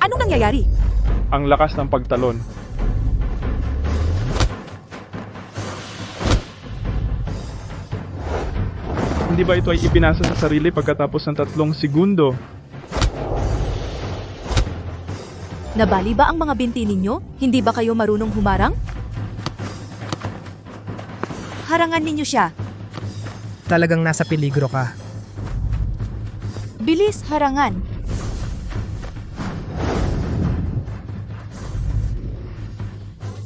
Anong nangyayari? Ang lakas ng pagtalon. Hindi ba ito ay ipinasa sa sarili pagkatapos ng 3 segundo? Nabali ba ang mga binti ninyo? Hindi ba kayo marunong humarang? Harangan ninyo siya. Talagang nasa peligro ka. Bilis, harangan.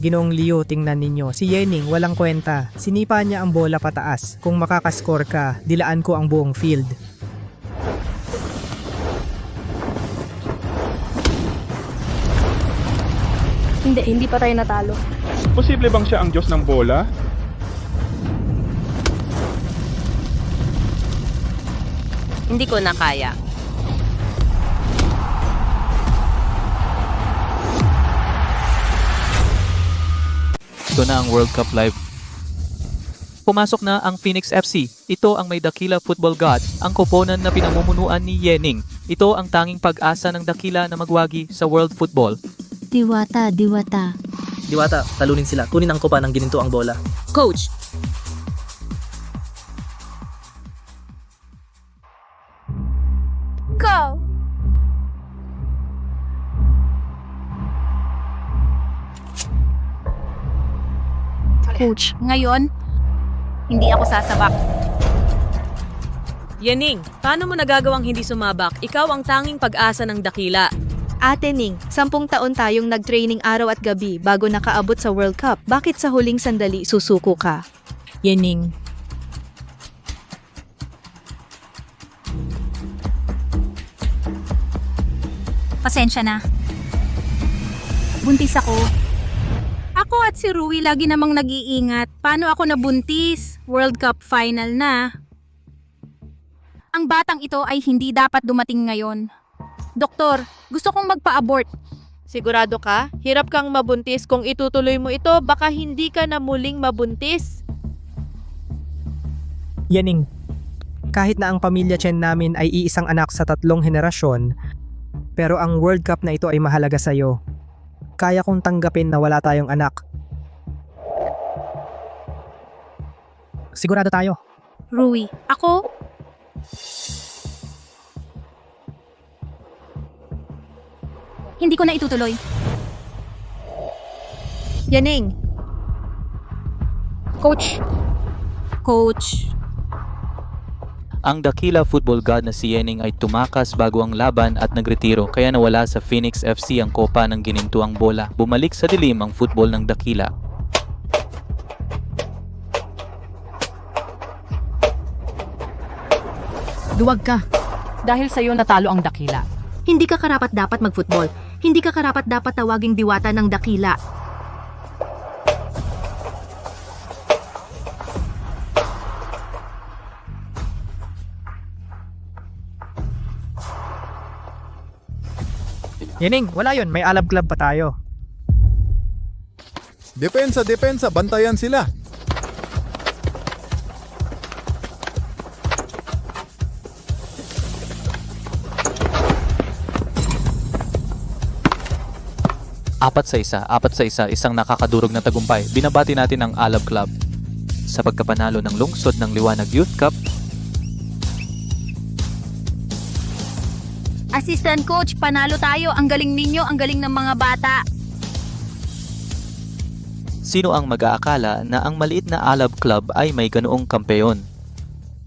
Ginoong Leo, tingnan ninyo. Si Yening, walang kwenta. Sinipa niya ang bola pataas. Kung makakascore ka, dilaan ko ang buong field. Hindi pa tayo natalo. Posible bang siya ang Diyos ng bola? Hindi ko na kaya. Ito na ang World Cup Live. Pumasok na ang Phoenix FC. Ito ang may dakila football god, ang koponan na pinamumunuan ni Yening. Ito ang tanging pag-asa ng dakila na magwagi sa world football. Diwata, Diwata. Diwata, talunin sila. Kunin ang kopa ng gininto ang bola. Coach, Go! Coach, ngayon, hindi ako sasabak. Yening, paano mo nagagawang hindi sumabak? Ikaw ang tanging pag-asa ng dakila. Ate Ning, 10 taon tayong nag-training araw at gabi bago nakaabot sa World Cup. Bakit sa huling sandali susuko ka? Yening. Pasensya na. Buntis ako. Ako at si Rui lagi namang nag-iingat. Paano ako nabuntis? World Cup final na. Ang batang ito ay hindi dapat dumating ngayon. Doktor, gusto kong magpa-abort. Sigurado ka? Hirap kang mabuntis. Kung itutuloy mo ito, baka hindi ka na muling mabuntis. Yening, kahit na ang pamilya Chen namin ay iisang anak sa 3 henerasyon, pero ang World Cup na ito ay mahalaga sa'yo. Kaya kong tanggapin na wala tayong anak. Sigurado tayo. Rui, ako? Hindi ko na itutuloy. Yaning, Coach. Coach. Ang dakila football god na si Yening ay tumakas bago ang laban at nagretiro, kaya nawala sa Phoenix FC ang kopa ng ginintuang bola. Bumalik sa dilim ang football ng dakila. Duwag ka. Dahil sa'yo natalo ang dakila. Hindi ka karapat-dapat mag-football. Hindi ka karapat-dapat tawaging diwata ng dakila. Yening, wala yun. May Alab Club pa tayo. Depensa, depensa, bantayan sila. Apat sa isa, isang nakakadurog na tagumpay. Binabati natin ang Alab Club sa pagkapanalo ng lungsod ng Liwanag Youth Cup. Assistant coach, panalo tayo. Ang galing ninyo, ang galing ng mga bata. Sino ang mag-aakala na ang maliit na Alab Club ay may ganoong kampeon?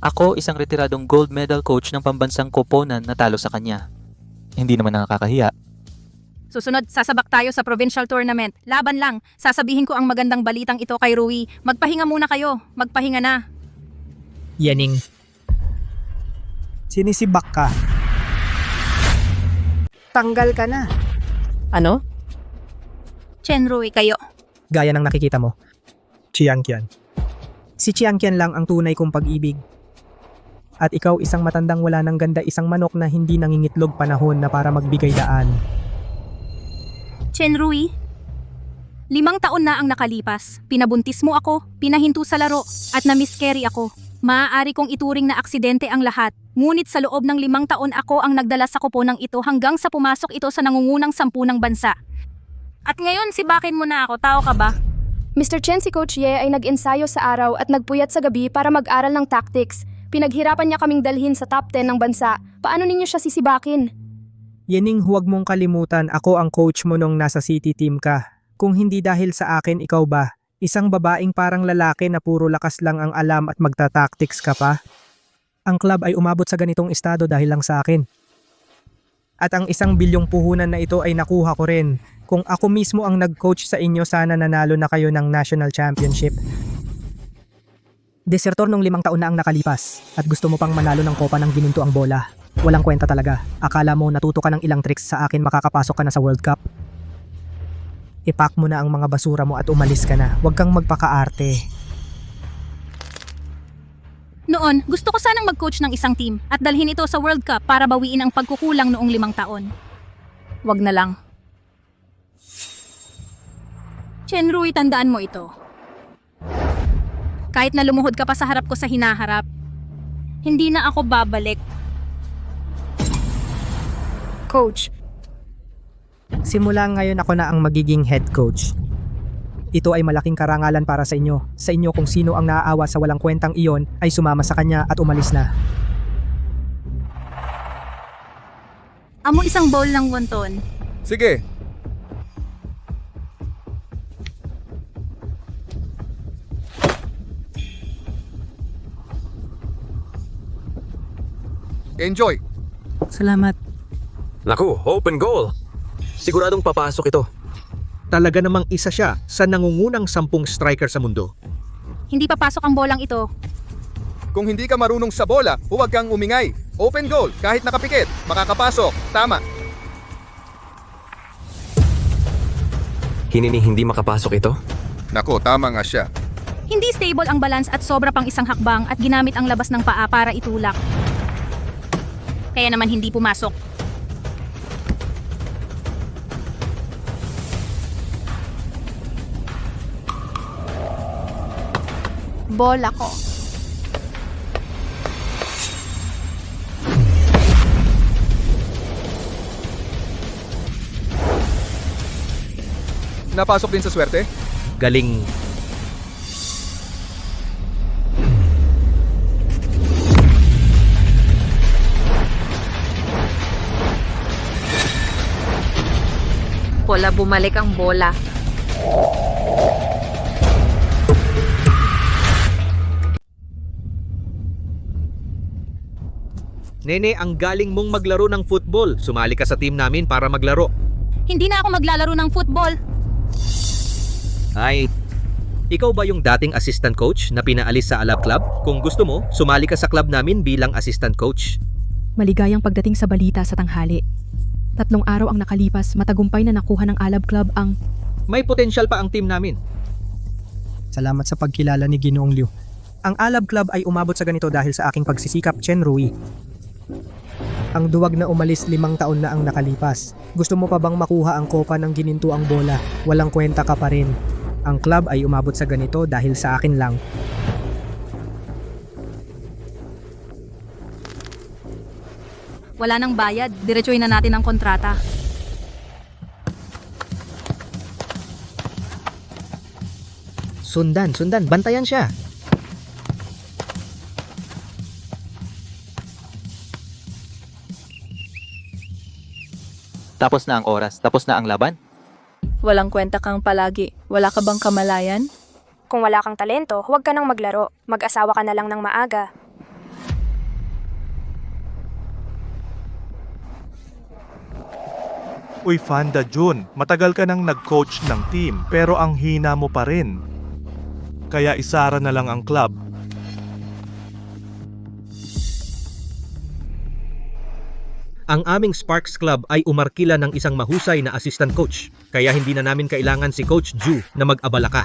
Ako, isang retiradong gold medal coach ng pambansang koponan na talo sa kanya. Hindi naman nakakahiya. Susunod, sasabak tayo sa provincial tournament. Laban lang. Sasabihin ko ang magandang balitang ito kay Rui. Magpahinga muna kayo. Magpahinga na. Yening, sinisibak ka. Tanggal ka na. Ano? Chen, Rui, kayo. Gaya ng nakikita mo. Chiangqian. Si Chiangqian lang ang tunay kong pag-ibig. At ikaw isang matandang wala ng ganda, isang manok na hindi nangingitlog panahon na para magbigay daan. Chen, Rui, 5 taon na ang nakalipas. Pinabuntis mo ako, pinahinto sa laro, at na-miscarry ako. Maaari kong ituring na aksidente ang lahat. Ngunit sa loob ng 5 taon ako ang nagdala sa koponang ito hanggang sa pumasok ito sa nangungunang 10 ng bansa. At ngayon, sibakin mo na ako. Tao ka ba? Mr. Chen, si Coach Ye ay nag-ensayo sa araw at nagpuyat sa gabi para mag-aral ng tactics. Pinaghirapan niya kaming dalhin sa top 10 ng bansa. Paano ninyo siya sisibakin? Yening, huwag mong kalimutan, ako ang coach mo nung nasa city team ka. Kung hindi dahil sa akin, ikaw ba? Isang babaeng parang lalaki na puro lakas lang ang alam at magta-tactics ka pa? Ang club ay umabot sa ganitong estado dahil lang sa akin. At ang 1 bilyong puhunan na ito ay nakuha ko rin. Kung ako mismo ang nag-coach sa inyo, sana nanalo na kayo ng national championship. Desertor nung 5 taon na ang nakalipas at gusto mo pang manalo ng kopa ng gininto ang bola. Walang kwenta talaga. Akala mo natuto ka ng ilang tricks sa akin makakapasok ka na sa World Cup? Ipack mo na ang mga basura mo at umalis ka na. Huwag kang magpakaarte. Noon, gusto ko sanang mag-coach ng isang team at dalhin ito sa World Cup para bawiin ang pagkukulang noong 5 taon. Wag na lang. Chenrui, tandaan mo ito. Kahit na lumuhod ka pa sa harap ko sa hinaharap, hindi na ako babalik. Coach, Simula ngayon ako na ang magiging head coach. Ito ay malaking karangalan para sa inyo. Sa inyo kung sino ang naaawa sa walang kwentang iyon ay sumama sa kanya at umalis na. Amo isang bowl ng wonton. Sige. Enjoy. Salamat. Naku, open goal. Siguradong papasok ito. Talaga namang isa siya sa nangungunang 10 striker sa mundo. Hindi papasok ang bolang ito. Kung hindi ka marunong sa bola, huwag kang umingay. Open goal, kahit nakapikit, makakapasok. Tama. Hindi makapasok ito? Naku, tama nga siya. Hindi stable ang balance at sobra pang isang hakbang at ginamit ang labas ng paa para itulak. Kaya naman hindi pumasok. bola ko. Napasok din sa swerte? Galing. Wala bumalik ang bola. Nene, ang galing mong maglaro ng football. Sumali ka sa team namin para maglaro. Hindi na ako maglalaro ng football. Ay, ikaw ba yung dating assistant coach na pinaalis sa Alab Club? Kung gusto mo, sumali ka sa club namin bilang assistant coach. Maligayang pagdating sa balita sa tanghali. 3 araw ang nakalipas, matagumpay na nakuha ng Alab Club ang... May potensyal pa ang team namin. Salamat sa pagkilala ni Ginoong Liu. Ang Alab Club ay umabot sa ganito dahil sa aking pagsisikap, Chen Rui. Ang duwag na umalis 5 taon na ang nakalipas. Gusto mo pa bang makuha ang kopa ng gininto ang bola? Walang kwenta ka pa rin. Ang club ay umabot sa ganito dahil sa akin lang. Wala nang bayad, diretsuhin na natin ang kontrata. Sundan, bantayan siya. Tapos na ang oras, tapos na ang laban. Walang kwenta kang palagi. Wala ka bang kamalayan? Kung wala kang talento, huwag ka nang maglaro. Mag-asawa ka na lang ng maaga. Uy, Fanda Jun, matagal ka nang nag-coach ng team pero ang hina mo pa rin. Kaya isara na lang ang club. Ang aming Sparks Club ay umarkila ng isang mahusay na assistant coach. Kaya hindi na namin kailangan si Coach Ju na mag-abala ka.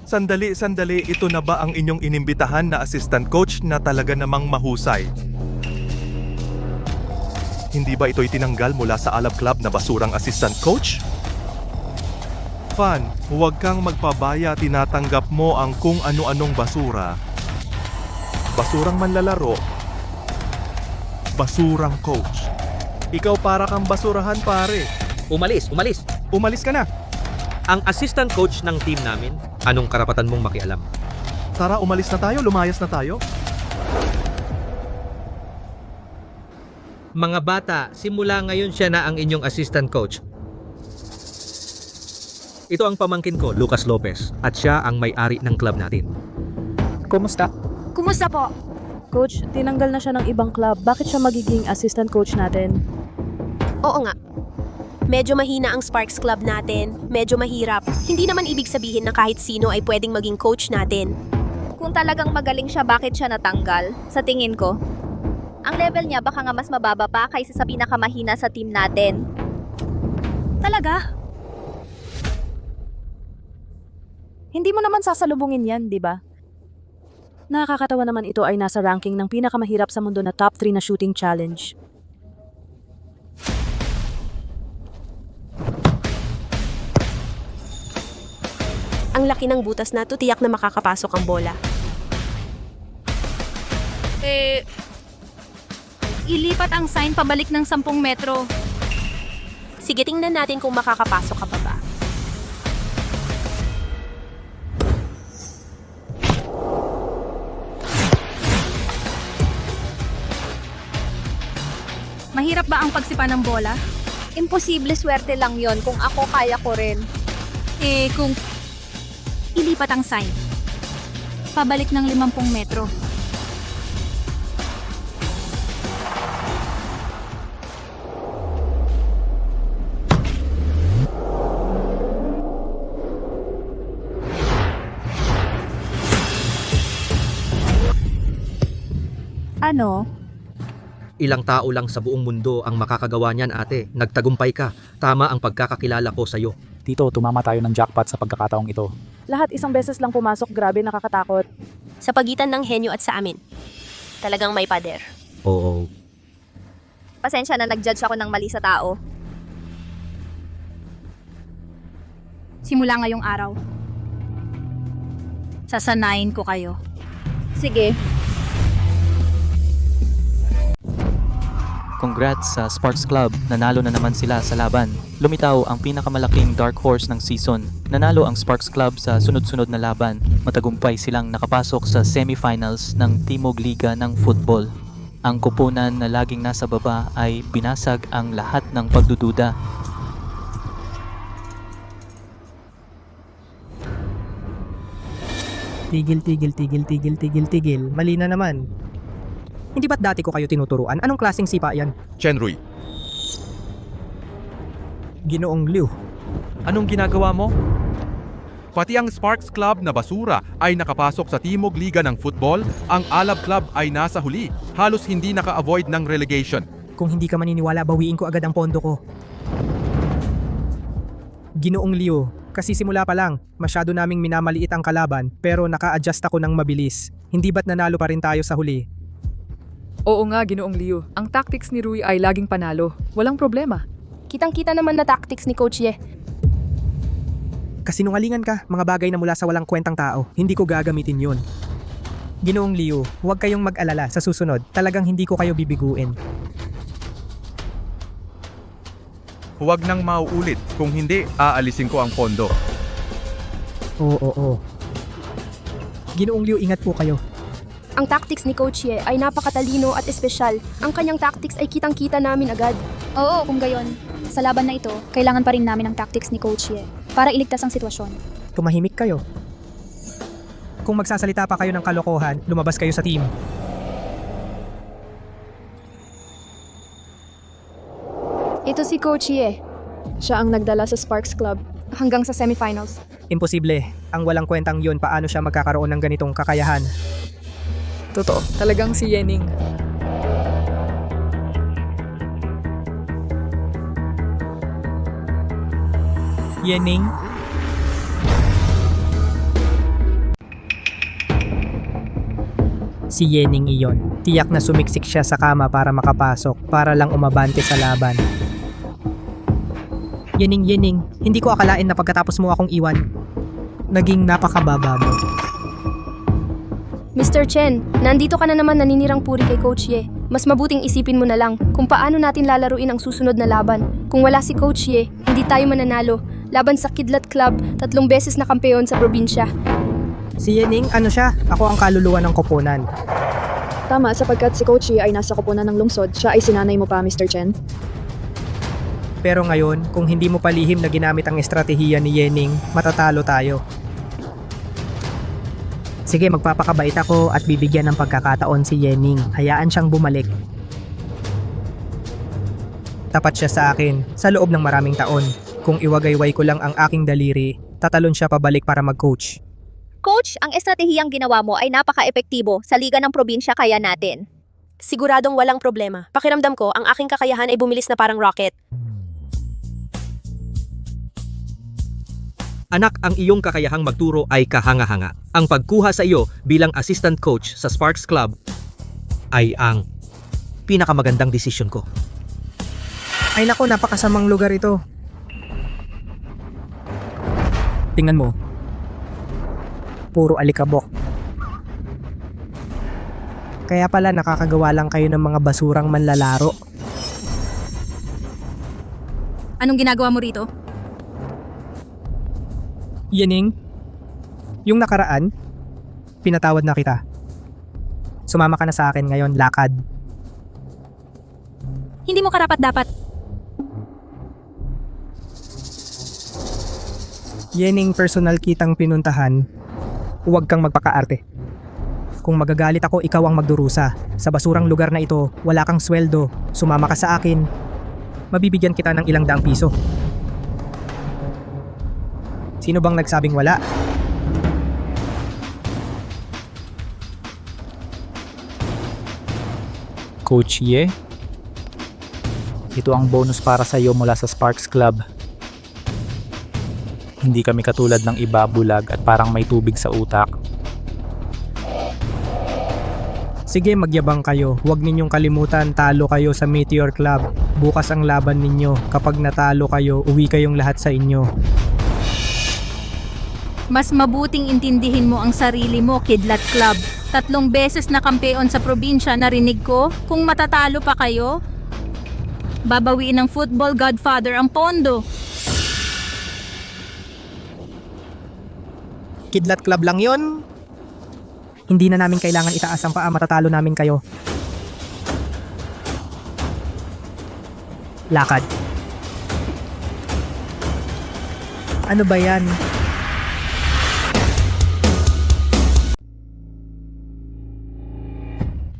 Sandali, ito na ba ang inyong inimbitahan na assistant coach na talaga namang mahusay? Hindi ba ito'y tinanggal mula sa Alab Club na basurang assistant coach? Fan, huwag kang magpabaya, tinatanggap mo ang kung ano-anong basura. Basurang manlalaro. Basurang coach. Ikaw para kang basurahan, pare. Umalis, umalis. Umalis ka na. Ang assistant coach ng team namin, anong karapatan mong makialam? Tara, umalis na tayo, lumayas na tayo. Mga bata, simula ngayon siya na ang inyong assistant coach. Ito ang pamangkin ko, Lucas Lopez, at siya ang may-ari ng club natin. Kumusta? Kumusta po? Coach, tinanggal na siya ng ibang club. Bakit siya magiging assistant coach natin? Oo nga. Medyo mahina ang Sparks Club natin. Medyo mahirap. Hindi naman ibig sabihin na kahit sino ay pwedeng maging coach natin. Kung talagang magaling siya, bakit siya natanggal? Sa tingin ko, ang level niya baka nga mas mababa pa kaysa sa pinakamahina sa team natin. Talaga? Hindi mo naman sasalubungin yan, di ba? Nakakatawa naman ito ay nasa ranking ng pinakamahirap sa mundo na top 3 na shooting challenge. Ang laki ng butas na to, tiyak na makakapasok ang bola. Ilipat ang sign pabalik ng 10 metro. Sige, tingnan natin kung makakapasok ka pa ba. Mahirap ba ang pagsipa ng bola? Imposible, swerte lang yon. Kung ako, kaya ko rin. Kung ilipat ang sign pabalik ng 50 metro. Ano? Ilang tao lang sa buong mundo ang makakagawa niyan, ate. Nagtagumpay ka. Tama ang pagkakakilala ko sa'yo. Tito, tumama tayo ng jackpot sa pagkakataong ito. Lahat isang beses lang pumasok, grabe, nakakatakot. Sa pagitan ng henyo at sa amin. Talagang may pader. Oo. Pasensya na nag-judge ako ng mali sa tao. Simula ngayong araw, sasanayin ko kayo. Sige. Congrats sa Sparks Club, nanalo na naman sila sa laban. Lumitaw ang pinakamalaking dark horse ng season. Nanalo ang Sparks Club sa sunod-sunod na laban. Matagumpay silang nakapasok sa semifinals ng Timog Liga ng Football. Ang kupunan na laging nasa baba ay binasag ang lahat ng pagdududa. Tigil. Mali na naman. Hindi ba't dati ko kayo tinuturuan? Anong klaseng sipa yan? Chenrui, Ginoong Liu. Anong ginagawa mo? pati ang Sparks Club na basura ay nakapasok sa Timog Liga ng Football, ang Alab Club ay nasa huli, halos hindi naka-avoid ng relegation. Kung hindi ka maniniwala, bawiin ko agad ang pondo ko. Ginoong Liu, kasi simula pa lang, masyado naming minamaliit ang kalaban pero naka-adjust ako ng mabilis. Hindi ba't nanalo pa rin tayo sa huli? Oo nga, Ginoong Liu. Ang tactics ni Rui ay laging panalo. Walang problema. Kitang-kita naman na tactics ni Coach Ye. Kasinungalingan ka, mga bagay na mula sa walang kwentang tao. Hindi ko gagamitin yun. Ginoong Liu, huwag kayong mag-alala sa susunod. Talagang hindi ko kayo bibiguin. Huwag nang mauulit, kung hindi, aalisin ko ang pondo. Oo. Ginoong Liu, ingat po kayo. Ang tactics ni Coach Ye ay napakatalino at espesyal. Ang kanyang tactics ay kitang-kita namin agad. Oo, kung gayon. Sa laban na ito, kailangan pa rin namin ang tactics ni Coach Ye para iligtas ang sitwasyon. Tumahimik kayo. Kung magsasalita pa kayo ng kalokohan, lumabas kayo sa team. Ito si Coach Ye. Siya ang nagdala sa Sparks Club hanggang sa semifinals. Imposible. Ang walang kwentang yun, paano siya magkakaroon ng ganitong kakayahan? Totoo, talagang si Yening. Yening? Si Yening iyon. Tiyak na sumiksik siya sa kama para makapasok, para lang umabante sa laban. Yening, hindi ko akalain na pagkatapos mo akong iwan, naging napakababa mo. Mr. Chen, nandito ka na naman naninirang puri kay Coach Ye. Mas mabuting isipin mo na lang kung paano natin lalaruin ang susunod na laban. Kung wala si Coach Ye, hindi tayo mananalo. Laban sa Kidlat Club, 3 beses na kampeon sa probinsya. Si Yening, ano siya? Ako ang kaluluwa ng koponan. Tama, sapagkat si Coach Ye ay nasa koponan ng lungsod, siya ay sinanay mo pa, Mr. Chen. Pero ngayon, kung hindi mo palihim na ginamit ang estratehiya ni Yening, matatalo tayo. Sige, magpapakabait ako at bibigyan ng pagkakataon si Yening. Hayaan siyang bumalik. Tapat siya sa akin sa loob ng maraming taon. Kung iwagayway ko lang ang aking daliri, tatalon siya pabalik para mag-coach. Coach, ang estratehiyang ginawa mo ay napaka-epektibo sa liga ng probinsya kaya natin. Siguradong walang problema. Pakiramdam ko, ang aking kakayahan ay bumilis na parang rocket. Anak, ang iyong kakayahang magturo ay kahanga-hanga. Ang pagkuha sa iyo bilang assistant coach sa Sparks Club ay ang pinakamagandang desisyon ko. Ay nako, napakasamang lugar ito. Tingnan mo. Puro alikabok. Kaya pala nakakagawa lang kayo ng mga basurang manlalaro. Anong ginagawa mo rito? Yening, yung nakaraan, pinatawad na kita. Sumama ka na sa akin ngayon, lakad. Hindi mo karapat-dapat. Yening, personal kitang pinuntahan, huwag kang magpakaarte. Kung magagalit ako, ikaw ang magdurusa. Sa basurang lugar na ito, wala kang sweldo. Sumama ka sa akin, mabibigyan kita ng ilang daang piso. Sino bang nagsabing wala? Coach Ye, ito ang bonus para sa iyo mula sa Sparks Club. Hindi kami katulad ng iba, bulag at parang may tubig sa utak. Sige, magyabang kayo. Huwag ninyong kalimutan, talo kayo sa Meteor Club. Bukas ang laban ninyo. Kapag natalo kayo, uwi kayong lahat sa inyo. Mas mabuting intindihin mo ang sarili mo, Kidlat Club. 3 beses na kampeon sa probinsya, narinig ko. Kung matatalo pa kayo, babawiin ng football godfather ang pondo. Kidlat Club lang yon. Hindi na namin kailangan itaas ang paa, matatalo namin kayo. Lakad. Ano ba yan?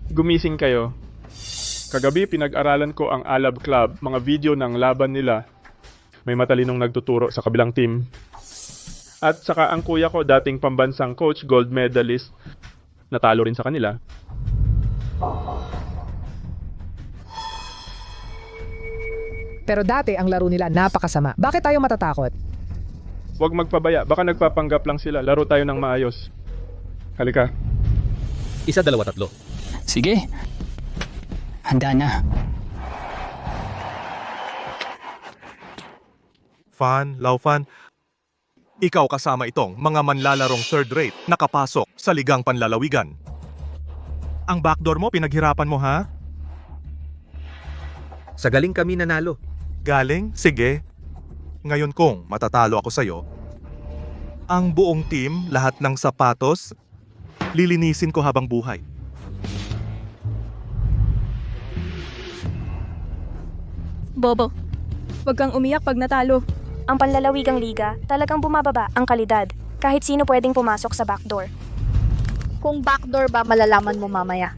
Gumising kayo. Kagabi pinag-aralan ko ang Alab Club, mga video ng laban nila. May matalinong nagtuturo sa kabilang team. At saka ang kuya ko, dating pambansang coach, gold medalist, natalo rin sa kanila. Pero dati ang laro nila napakasama. Bakit tayo matatakot? Huwag magpabaya, baka nagpapanggap lang sila. Laro tayo ng maayos. Halika. 1, 2, 3. Sige. Handa na. Fan, Laufan, ikaw kasama itong mga manlalarong third rate nakapasok sa ligang panlalawigan. Ang backdoor mo, pinaghirapan mo ha? Sa galing kami nanalo. Galing? Sige. Ngayon kung matatalo ako sa'yo, ang buong team, lahat ng sapatos, lilinisin ko habang buhay. Bobo, Huwag kang umiyak pag natalo. Ang panlalawigang liga, talagang bumababa ang kalidad. Kahit sino pwedeng pumasok sa backdoor. Kung backdoor ba, malalaman mo mamaya.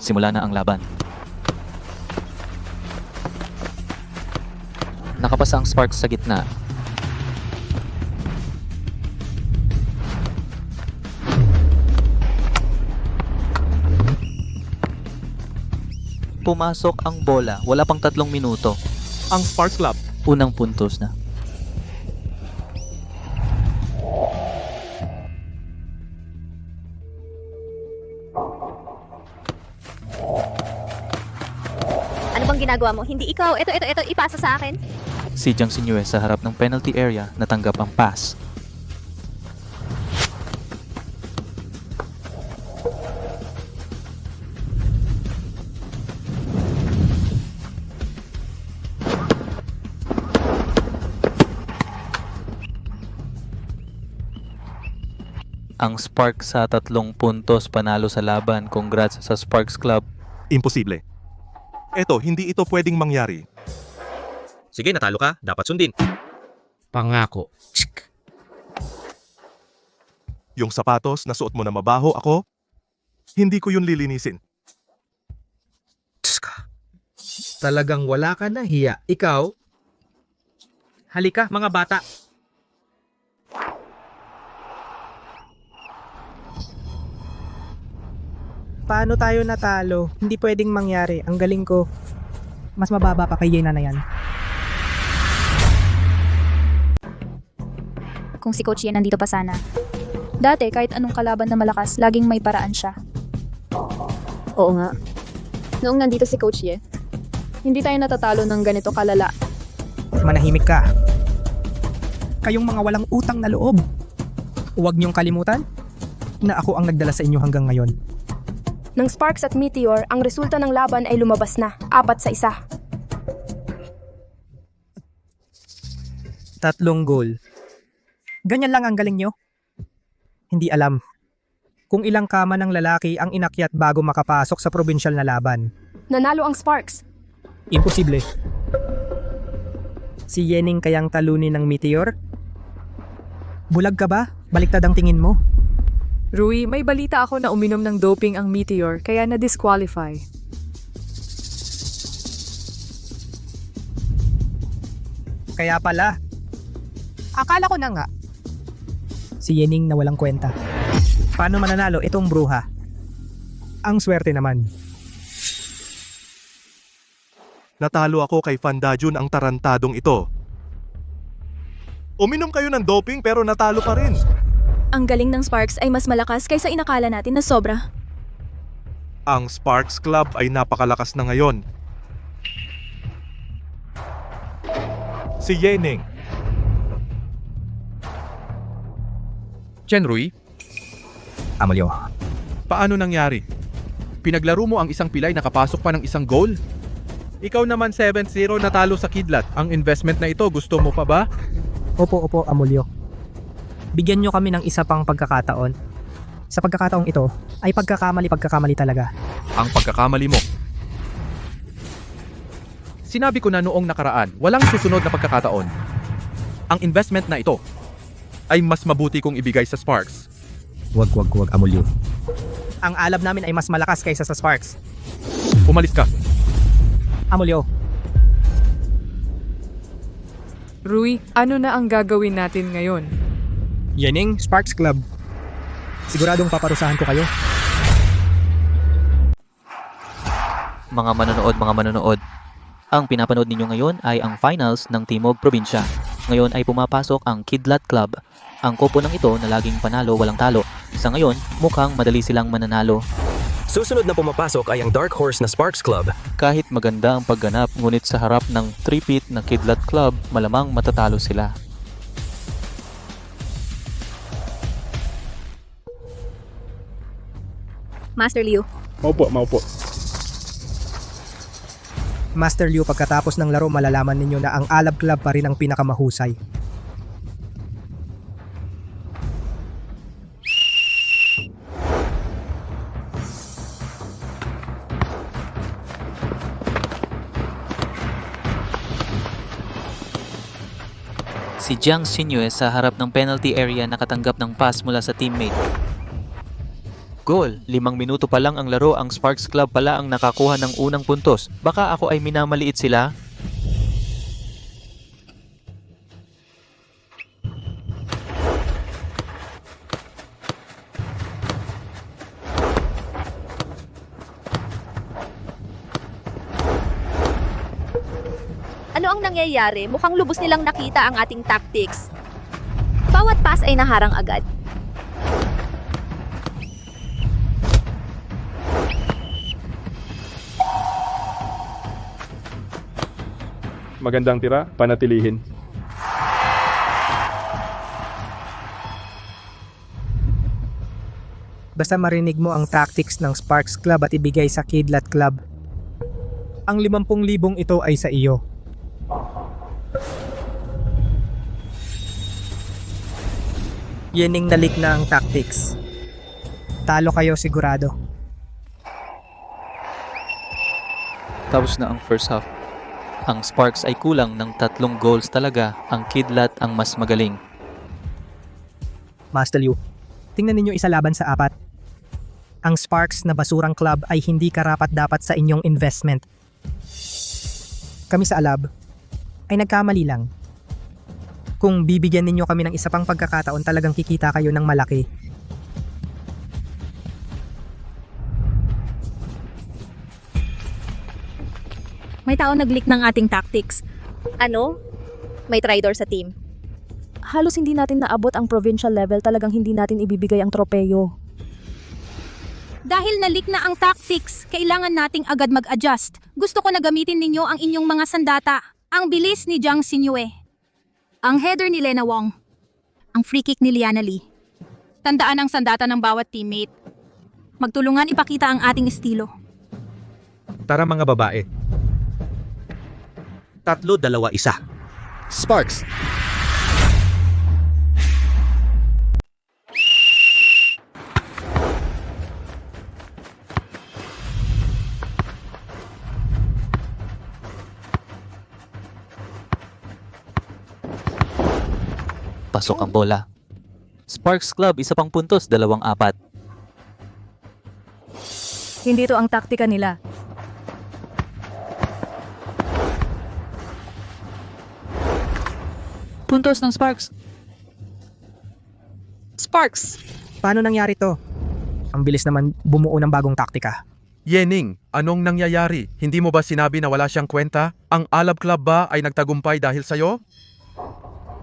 Simula na ang laban. Nakapasa ang Sparks sa gitna. Pumasok ang bola. Wala pang 3 minuto. Ang Sparks Club. Unang puntos na. ang ginagawa mo. Hindi ikaw. Ito, ipasa sa akin. Si Jiang Xinyu sa harap ng penalty area natanggap ang pass. Ang Sparks sa 3 puntos panalo sa laban. Congrats sa Sparks Club. Imposible. Hindi ito pwedeng mangyari. Sige, natalo ka. Dapat sundin. Pangako. Yung sapatos na suot mo na mabaho ako, hindi ko yun lilinisin. Talagang wala ka na hiya. Ikaw? Halika, mga bata. Paano tayo natalo? Hindi pwedeng mangyari. Ang galing ko. Mas mababa pa kay Yena na yan. Kung si Coach Ye nandito pa sana. Dati, kahit anong kalaban na malakas, laging may paraan siya. Oo nga. Noong nandito si Coach Ye, hindi tayo natatalo ng ganito kalala. Manahimik ka. Kayong mga walang utang na loob. Huwag niyong kalimutan na ako ang nagdala sa inyo hanggang ngayon. Nang Sparks at Meteor, ang resulta ng laban ay lumabas na, 4-1. 3 goal. Ganyan lang ang galing nyo? Hindi alam kung ilang kama ng lalaki ang inakyat bago makapasok sa probinsyal na laban. Nanalo ang Sparks. Imposible. Si Yening kayang talunin ng Meteor? Bulag ka ba? Baliktad ang tingin mo. Rui, may balita ako na uminom ng doping ang Meteor kaya na-disqualify. Kaya pala. Akala ko na nga. Si Yening na walang kwenta. Paano mananalo itong bruha? Ang swerte naman. Natalo ako kay Fandajun ang tarantadong ito. Uminom kayo ng doping pero natalo pa rin. Ang galing ng Sparks ay mas malakas kaysa inakala natin na sobra. Ang Sparks Club ay napakalakas na ngayon. Si Yening. Rui, Amalyo. Paano nangyari? Pinaglaro mo ang isang pilay nakapasok pa ng isang goal? Ikaw naman 7-0 natalo sa kidlat. Ang investment na ito gusto mo pa ba? Opo, Amulyo. Bigyan nyo kami ng isa pang pagkakataon. Sa pagkakataong ito, ay pagkakamali talaga. Ang pagkakamali mo. Sinabi ko na noong nakaraan, walang susunod na pagkakataon. Ang investment na ito ay mas mabuti kong ibigay sa Sparks. Wag, Amulyo. Ang alab namin ay mas malakas kaysa sa Sparks. Umalis ka. Amulyo. Rui, ano na ang gagawin natin ngayon? Yening, Sparks Club. Siguradong paparusahan ko kayo. Mga manonood. Ang pinapanood ninyo ngayon ay ang finals ng Timog Probinsya. Ngayon ay pumapasok ang Kidlat Club. Ang koponan ito na laging panalo walang talo. Sa ngayon, mukhang madali silang mananalo. Susunod na pumapasok ay ang Dark Horse na Sparks Club. Kahit maganda ang pagganap, ngunit sa harap ng three-peat na Kidlat Club, malamang matatalo sila. Master Liu. Maupo. Master Liu, pagkatapos ng laro malalaman ninyo na ang Alab Club pa rin ang pinakamahusay. Si Jiang Xinyu sa harap ng penalty area nakatanggap ng pass mula sa teammate. Goal! 5 minuto pa lang ang laro, ang Sparks Club pala ang nakakuha ng unang puntos. Baka ako ay minamaliit sila? Ano ang nangyayari? Mukhang lubos nilang nakita ang ating tactics. Bawat pass ay naharang agad. magandang tira, panatilihin. Basta marinig mo ang tactics ng Sparks Club at ibigay sa Kidlat Club. Ang 50,000 ito ay sa iyo. Yening nalik na ang tactics. Talo kayo sigurado. Tapos na ang first half. Ang Sparks ay kulang ng 3 goals talaga. Ang Kidlat ang mas magaling. Master Liu, tingnan ninyo isa laban sa 4. Ang Sparks na basurang club ay hindi karapat-dapat sa inyong investment. Kami sa Alab ay nagkamali lang. Kung bibigyan ninyo kami ng isa pang pagkakataon, talagang kikita kayo ng malaki. May tao nag-leak ng ating tactics. Ano? May traitor sa team. Halos hindi natin naabot ang provincial level, talagang hindi natin ibibigay ang tropeyo. Dahil na-leak na ang tactics, kailangan nating agad mag-adjust. Gusto ko na gamitin ninyo ang inyong mga sandata. Ang bilis ni Jiang Xingyue. Ang header ni Lena Wong. Ang free kick ni Liana Lee. Tandaan ang sandata ng bawat teammate. Magtulungan ipakita ang ating estilo. Tara mga babae. 3-2-1. Sparks. Pasok ang bola. Sparks Club, isa pang puntos, 2-4. Hindi ito ang taktika nila. Puntos ng Sparks. Sparks! Paano nangyari to? Ang bilis naman bumuo ng bagong taktika. Yening, anong nangyayari? Hindi mo ba sinabi na wala siyang kwenta? Ang Alab Club ba ay nagtagumpay dahil sa'yo?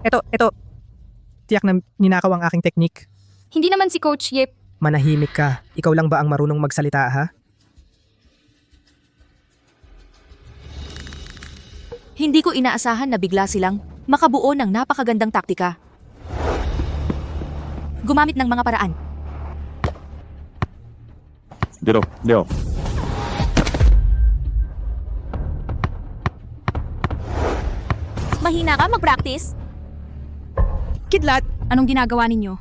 Ito. Tiyak na ninakaw ang aking teknik. Hindi naman si Coach Yip. Manahimik ka. Ikaw lang ba ang marunong magsalita, ha? Hindi ko inaasahan na bigla silang makabuo ng napakagandang taktika. Gumamit ng mga paraan. Leo. Mahina ka mag-practice? Kidlat! Anong ginagawa ninyo?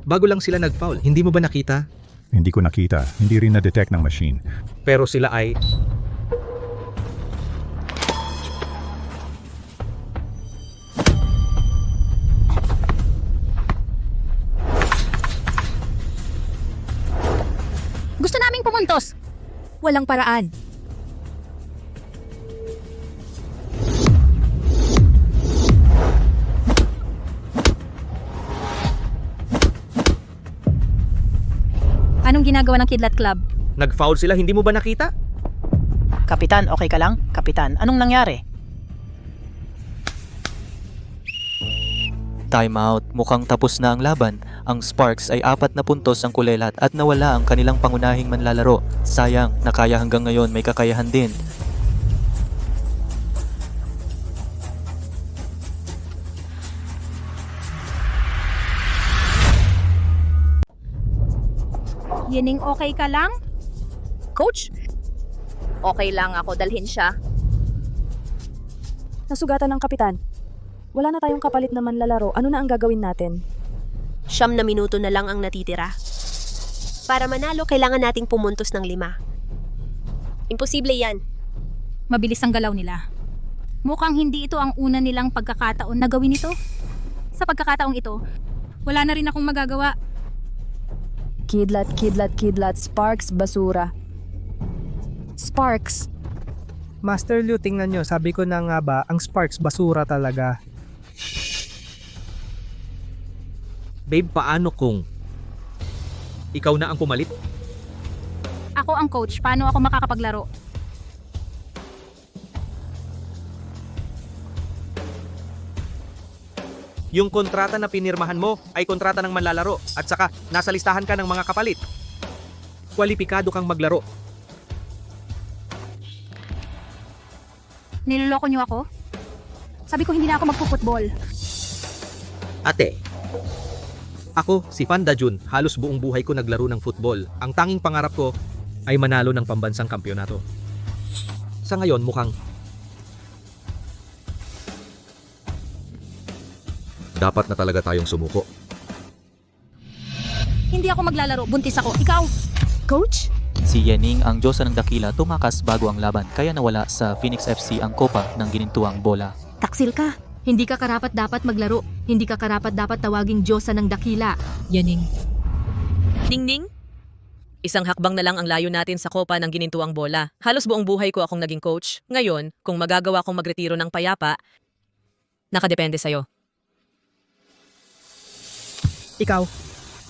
Bago lang sila nag-foul, hindi mo ba nakita? Hindi ko nakita. Hindi rin na-detect ng machine. Pero sila ay... Gusto naming pumuntos. Walang paraan. Anong ginagawa ng Kidlat Club? Nag-foul sila, hindi mo ba nakita? Kapitan, okay ka lang? Kapitan, anong nangyari? Timeout. Mukhang tapos na ang laban. Ang Sparks ay 4 na puntos ang kulelat at nawala ang kanilang pangunahing manlalaro. Sayang, nakaya hanggang ngayon may kakayahan din. Yening, okay ka lang? Coach? Okay lang ako, dalhin siya. Nasugatan ng kapitan. Wala na tayong kapalit na manlalaro. Ano na ang gagawin natin? 9 na minuto na lang ang natitira. Para manalo, kailangan nating pumuntos ng 5. Imposible yan. Mabilis ang galaw nila. Mukhang hindi ito ang una nilang pagkakataon na gawin ito. Sa pagkakataong ito, wala na rin akong magagawa. Kidlat, Sparks, basura. Sparks. Master Liu, tingnan nyo. Sabi ko na nga ba, ang Sparks basura talaga. Babe, paano kung ikaw na ang pumalit? Ako ang coach, paano ako makakapaglaro? Yung kontrata na pinirmahan mo ay kontrata ng manlalaro at saka nasa listahan ka ng mga kapalit. Kwalipikado kang maglaro. Niloloko niyo ako? Sabi ko hindi na ako magpo-football. Ate, ako si Panda Jun, halos buong buhay ko naglaro ng football. Ang tanging pangarap ko ay manalo ng pambansang kampyonato. Sa ngayon mukhang dapat na talaga tayong sumuko. Hindi ako maglalaro, buntis ako. Ikaw? Coach? Si Yening, ang Diyosa ng Dakila, tumakas bago ang laban kaya nawala sa Phoenix FC ang kopa ng ginintuang bola. Taksil ka. Hindi ka karapat dapat maglaro. Hindi ka karapat dapat tawaging Diyosa ng Dakila. Yaning. Ningning? Isang hakbang na lang ang layo natin sa kopa ng ginintuang bola. Halos buong buhay ko akong naging coach. Ngayon, kung magagawa kong magretiro ng payapa, nakadepende sa'yo. Ikaw,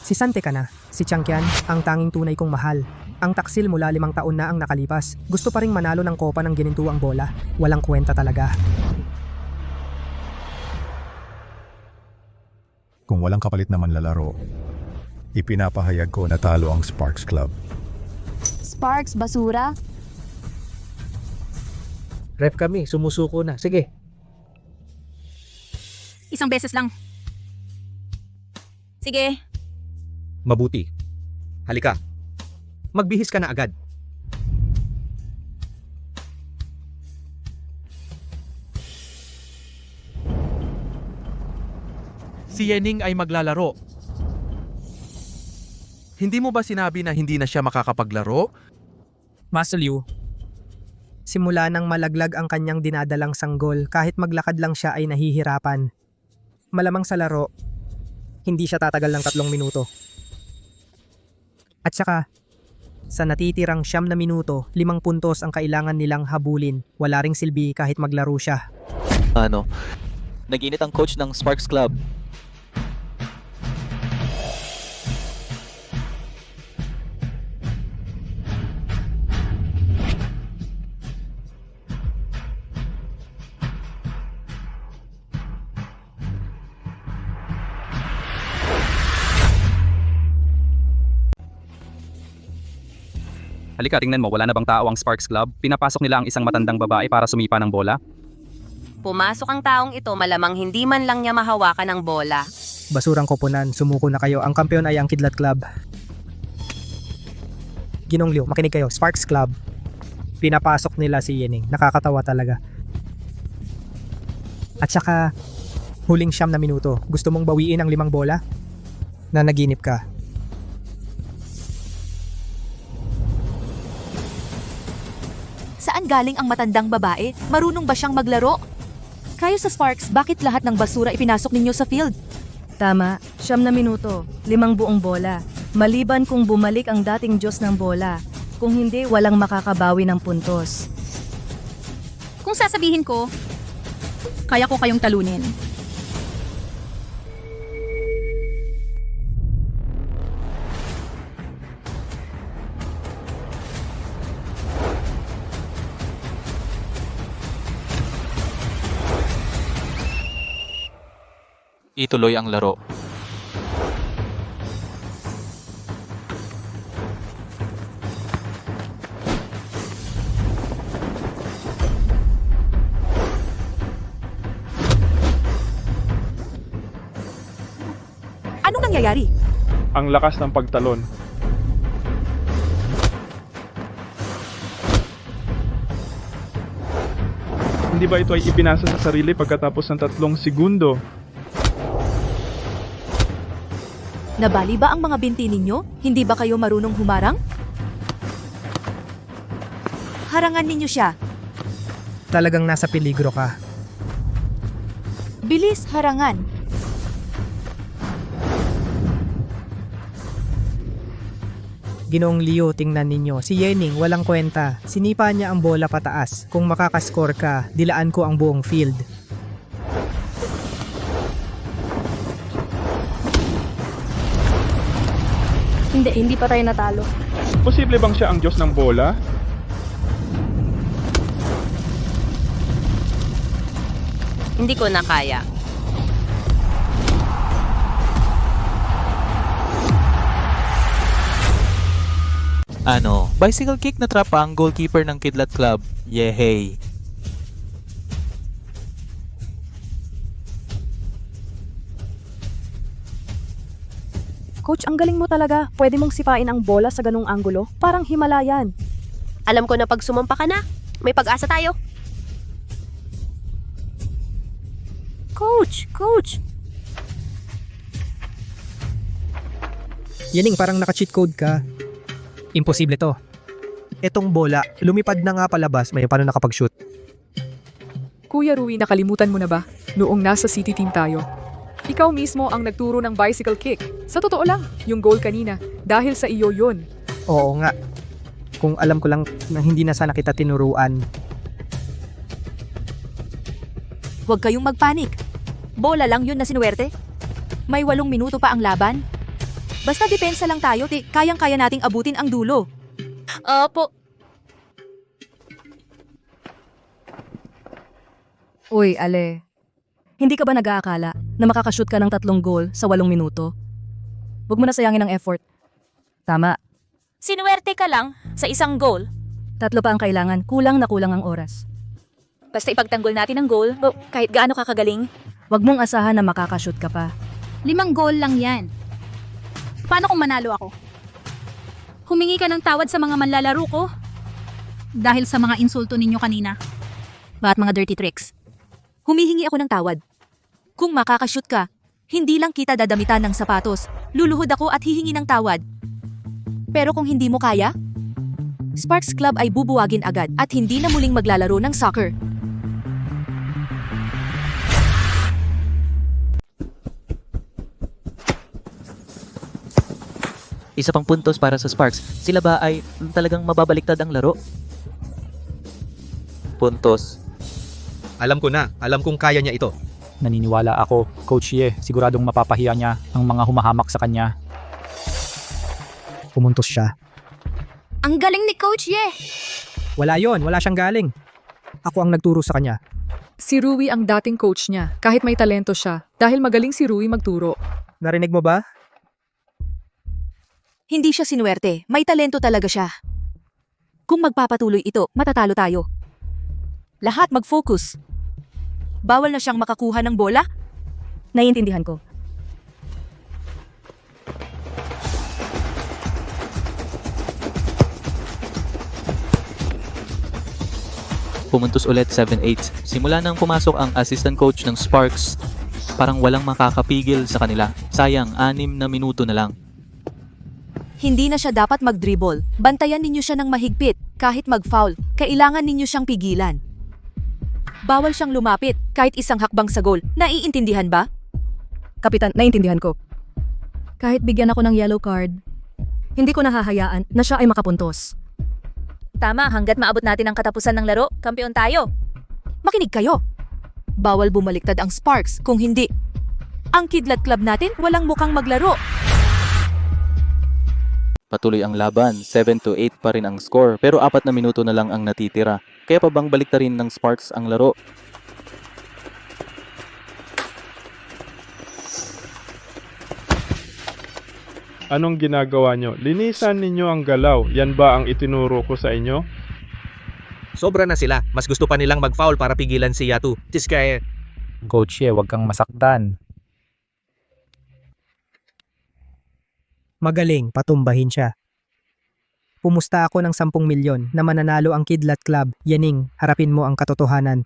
si Sante ka na. Si Changqian, ang tanging tunay kong mahal. Ang taksil mula 5 taon na ang nakalipas. Gusto pa ring manalo ng kopa ng ginintuang bola. Walang kwenta talaga. Kung walang kapalit na manlalaro, ipinapahayag ko na talo ang Sparks Club. Sparks, basura? Ref kami, sumusuko na. Sige. Isang beses lang. Sige. Mabuti. Halika. Magbihis ka na agad. Si Yening ay maglalaro. Hindi mo ba sinabi na hindi na siya makakapaglaro? Master Liu, simula nang malaglag ang kanyang dinadalang sanggol, kahit maglakad lang siya ay nahihirapan. Malamang sa laro, hindi siya tatagal ng 3 minuto. At saka, sa natitirang 9 na minuto, 5 puntos ang kailangan nilang habulin. Wala ring silbi kahit maglaro siya. Nag-init ang coach ng Sparks Club. Halika, tingnan mo, wala na bang tao ang Sparks Club? Pinapasok nila ang isang matandang babae para sumipa ng bola. Pumasok ang taong ito, malamang hindi man lang niya mahawakan ng bola. Basurang koponan, sumuko na kayo. Ang kampeon ay ang Kidlat Club. Ginong Liu, makinig kayo. Sparks Club. Pinapasok nila si Yening. Nakakatawa talaga. At saka, huling 9 na minuto. Gusto mong bawiin ang 5 bola? Nanaginip ka. Saan galing ang matandang babae? Marunong ba siyang maglaro? Kayo sa Sparks, bakit lahat ng basura ipinasok ninyo sa field? Tama, 9 na minuto, 5 buong bola. Maliban kung bumalik ang dating Diyos ng bola. Kung hindi, walang makakabawi ng puntos. Kung sasabihin ko, kaya ko kayong talunin. Ituloy ang laro. Anong nangyayari? Ang lakas ng pagtalon. Hindi ba ito ay ipinasa sa sarili pagkatapos ng 3 segundo? Nabali ba ang mga binti ninyo? Hindi ba kayo marunong humarang? Harangan ninyo siya. Talagang nasa peligro ka. Bilis, harangan. Ginoong Liu, tingnan ninyo. Si Yening, walang kwenta. Sinipa niya ang bola pataas. Kung makakaskor ka, dilaan ko ang buong field. Hindi pa tayo natalo. Posible bang siya ang Diyos ng bola? Hindi ko na kaya. Bicycle kick na trap ang goalkeeper ng Kidlat Club. Yehey! Coach, ang galing mo talaga. Pwede mong sipain ang bola sa ganung anggulo. Parang Himalayan. Alam ko na pag sumampa ka na, may pag-asa tayo. Coach! Yening, parang naka-cheat code ka. Imposible to. Etong bola, lumipad na nga palabas, may paano nakapag-shoot. Kuya Rui, nakalimutan mo na ba? Noong nasa city team tayo. Ikaw mismo ang nagturo ng bicycle kick. Sa totoo lang, yung goal kanina, dahil sa iyo yun. Oo nga. Kung alam ko lang na hindi na sana kita tinuruan. Huwag kayong magpanik. Bola lang yun na sinuwerte. May 8 minuto pa ang laban. Basta depensa lang tayo, kayang-kaya nating abutin ang dulo. Opo. Uy, Ale. Hindi ka ba nag-aakala na makakashoot ka ng 3 goal sa 8 minuto? Huwag mo na sayangin ang effort. Tama. Sinuwerte ka lang sa isang goal. 3 pa ang kailangan, kulang na kulang ang oras. Basta ipagtanggol natin ang goal, kahit gaano ka kagaling. Huwag mong asahan na makakashoot ka pa. 5 goal lang yan. Paano kung manalo ako? Humingi ka ng tawad sa mga manlalaro ko? Dahil sa mga insulto ninyo kanina. Bakit mga dirty tricks? Humihingi ako ng tawad. Kung makakashoot ka, hindi lang kita dadamitan ng sapatos, luluhod ako at hihingi ng tawad. Pero kung hindi mo kaya, Sparks Club ay bubuwagin agad at hindi na muling maglalaro ng soccer. Isa pang puntos para sa Sparks. Sila ba ay talagang mababaliktad ang laro? Puntos. Alam ko na, alam kong kaya niya ito. Naniniwala ako, Coach Ye, siguradong mapapahiya niya ang mga humahamak sa kanya. Pumuntos siya. Ang galing ni Coach Ye! Wala siyang galing. Ako ang nagturo sa kanya. Si Rui ang dating coach niya, kahit may talento siya, dahil magaling si Rui magturo. Narinig mo ba? Hindi siya sinuwerte, may talento talaga siya. Kung magpapatuloy ito, matatalo tayo. Lahat mag-focus. Bawal na siyang makakuha ng bola? Naiintindihan ko. Pumuntos ulit 7-8. Simula nang pumasok ang assistant coach ng Sparks, parang walang makakapigil sa kanila. Sayang, 6 na minuto na lang. Hindi na siya dapat mag-dribble. Bantayan ninyo siya ng mahigpit. Kahit mag-foul, kailangan ninyo siyang pigilan. Bawal siyang lumapit kahit isang hakbang sa goal. Naiintindihan ba? Kapitan, naiintindihan ko. Kahit bigyan ako ng yellow card, hindi ko nahahayaan na siya ay makapuntos. Tama, hanggat maabot natin ang katapusan ng laro, kampiyon tayo. Makinig kayo. Bawal bumaliktad ang Sparks kung hindi. Ang Kidlat Club natin walang mukhang maglaro. Patuloy ang laban, 7-8 pa rin ang score, pero 4 na minuto na lang ang natitira. Kaya pa bang baliktarin ng Sparks ang laro? Anong ginagawa nyo? Linisan ninyo ang galaw. Yan ba ang itinuro ko sa inyo? Sobra na sila. Mas gusto pa nilang mag-foul para pigilan si Yatu. Kaya Coach Ye, huwag kang masaktan. Magaling, patumbahin siya. Pumusta ako ng 10 milyon na mananalo ang Kidlat Club. Yening, harapin mo ang katotohanan.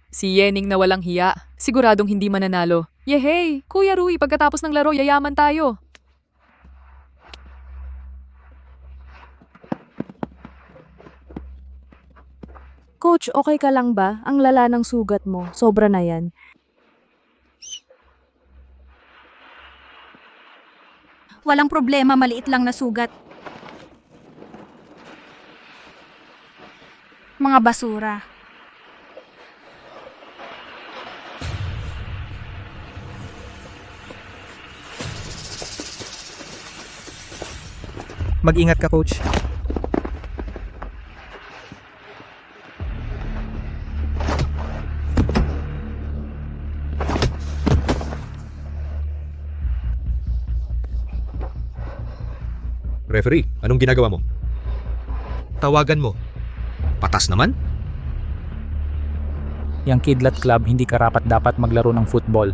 Si Yening na walang hiya, siguradong hindi mananalo. Yehey! Kuya Rui, pagkatapos ng laro, yayaman tayo. Coach, okay ka lang ba? Ang lala ng sugat mo. Sobra na yan. Walang problema, maliit lang na sugat. Mga basura. Mag-ingat ka, Coach. Referee, anong ginagawa mo? Tawagan mo. Patas naman? Yang Kidlat Club hindi karapat-dapat maglaro ng football.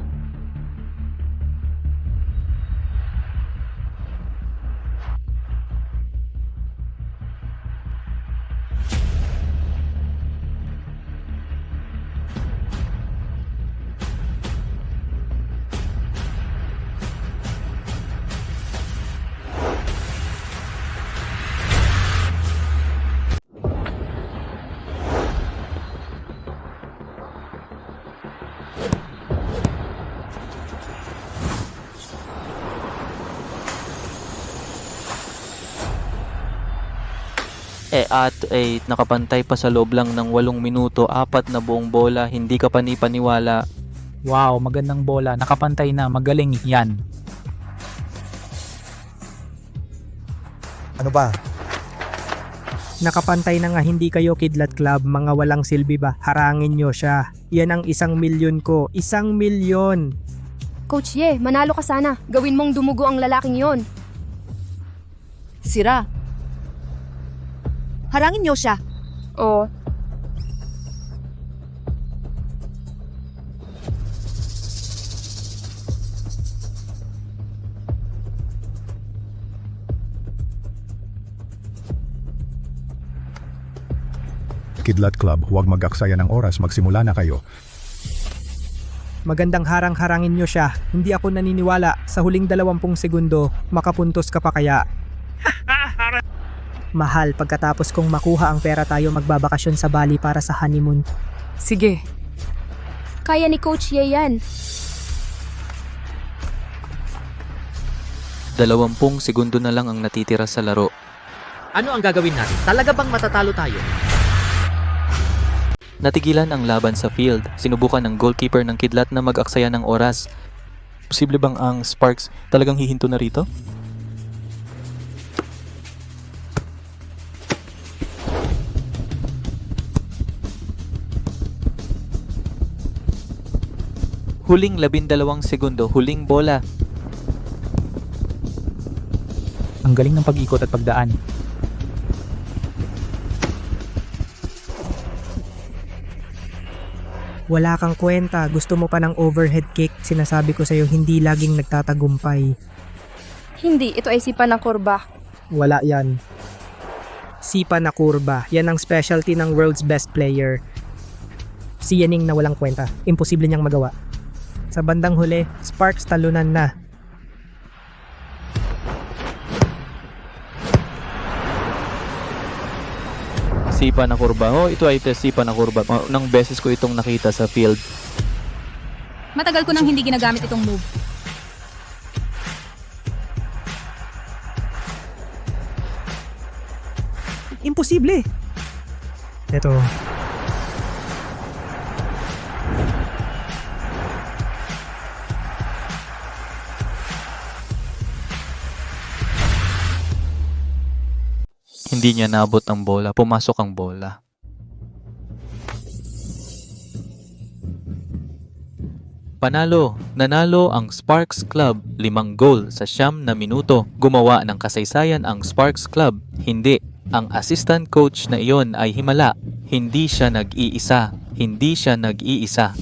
Nakapantay pa sa loob lang ng 8 minuto, 4 na buong bola, hindi ka paniwala. Wow, magandang bola. Nakapantay na. Magaling yan. Ano ba? Nakapantay na nga, hindi kayo Kidlat Club, mga walang silbi ba? Harangin nyo siya. Yan ang 1,000,000 ko. 1,000,000! Coach Ye, manalo ka sana. Gawin mong dumugo ang lalaking yon. Sira. Harangin niyo siya. Oo. Kidlat Club, huwag mag-aksaya ng oras, magsimula na kayo. Magandang harang-harangin nyo siya. Hindi ako naniniwala. Sa huling 20 segundo, makapuntos ka pa kaya? Mahal, pagkatapos kong makuha ang pera tayo magbabakasyon sa Bali para sa honeymoon. Sige. Kaya ni Coach Ye yan. 20 segundo na lang ang natitira sa laro. Ano ang gagawin natin? Talaga bang matatalo tayo? Natigilan ang laban sa field. Sinubukan ng goalkeeper ng Kidlat na mag-aksaya ng oras. Posible bang ang Sparks talagang hihinto na rito? Huling 12 segundo, huling bola. Ang galing ng pag-ikot at pagdaan. Wala kang kwenta. Gusto mo pa ng overhead kick. Sinasabi ko sa'yo, hindi laging nagtatagumpay. Hindi, ito ay sipa ng kurba. Wala yan. Sipa na kurba. Yan ang specialty ng world's best player. Si Yening na walang kwenta. Imposible niyang magawa. Sa bandang huli, Sparks talunan na. Sipa na kurba. Ito ay sipa na kurba. Nang beses ko itong nakita sa field. Matagal ko nang hindi ginagamit itong move. Imposible! Ito. Hindi niya naabot ang bola. Pumasok ang bola. Panalo, nanalo ang Sparks Club 5 goal sa 9 na minuto. Gumawa ng kasaysayan ang Sparks Club. Hindi. Ang assistant coach na iyon ay himala. Hindi siya nag-iisa. Hindi siya nag-iisa.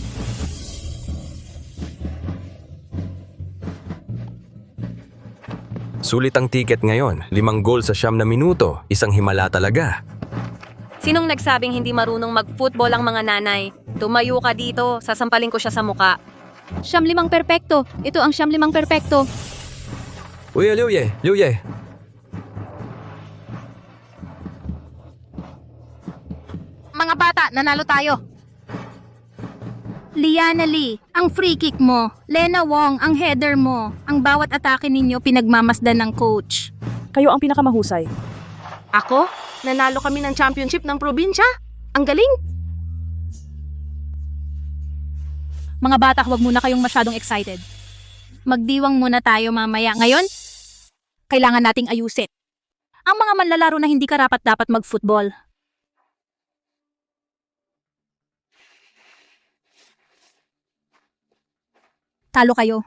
Sulit ang ticket ngayon. 5 goal sa 9 na minuto. Isang himala talaga. Sinong nagsabing hindi marunong mag-football ang mga nanay? Tumayo ka dito, sasampalin ko siya sa muka. 5 perpekto. Ito ang 5 perpekto. Uy, Liuye, Liuye. Mga bata, nanalo tayo. Liana Lee, ang free kick mo. Lena Wong, ang header mo. Ang bawat atake ninyo pinagmamasdan ng coach. Kayo ang pinakamahusay. Ako? Nanalo kami ng championship ng probinsya? Ang galing! Mga bata, huwag muna kayong masyadong excited. Magdiwang muna tayo mamaya. Ngayon, kailangan nating ayusin. Ang mga manlalaro na hindi karapat-dapat mag-football. Talo kayo.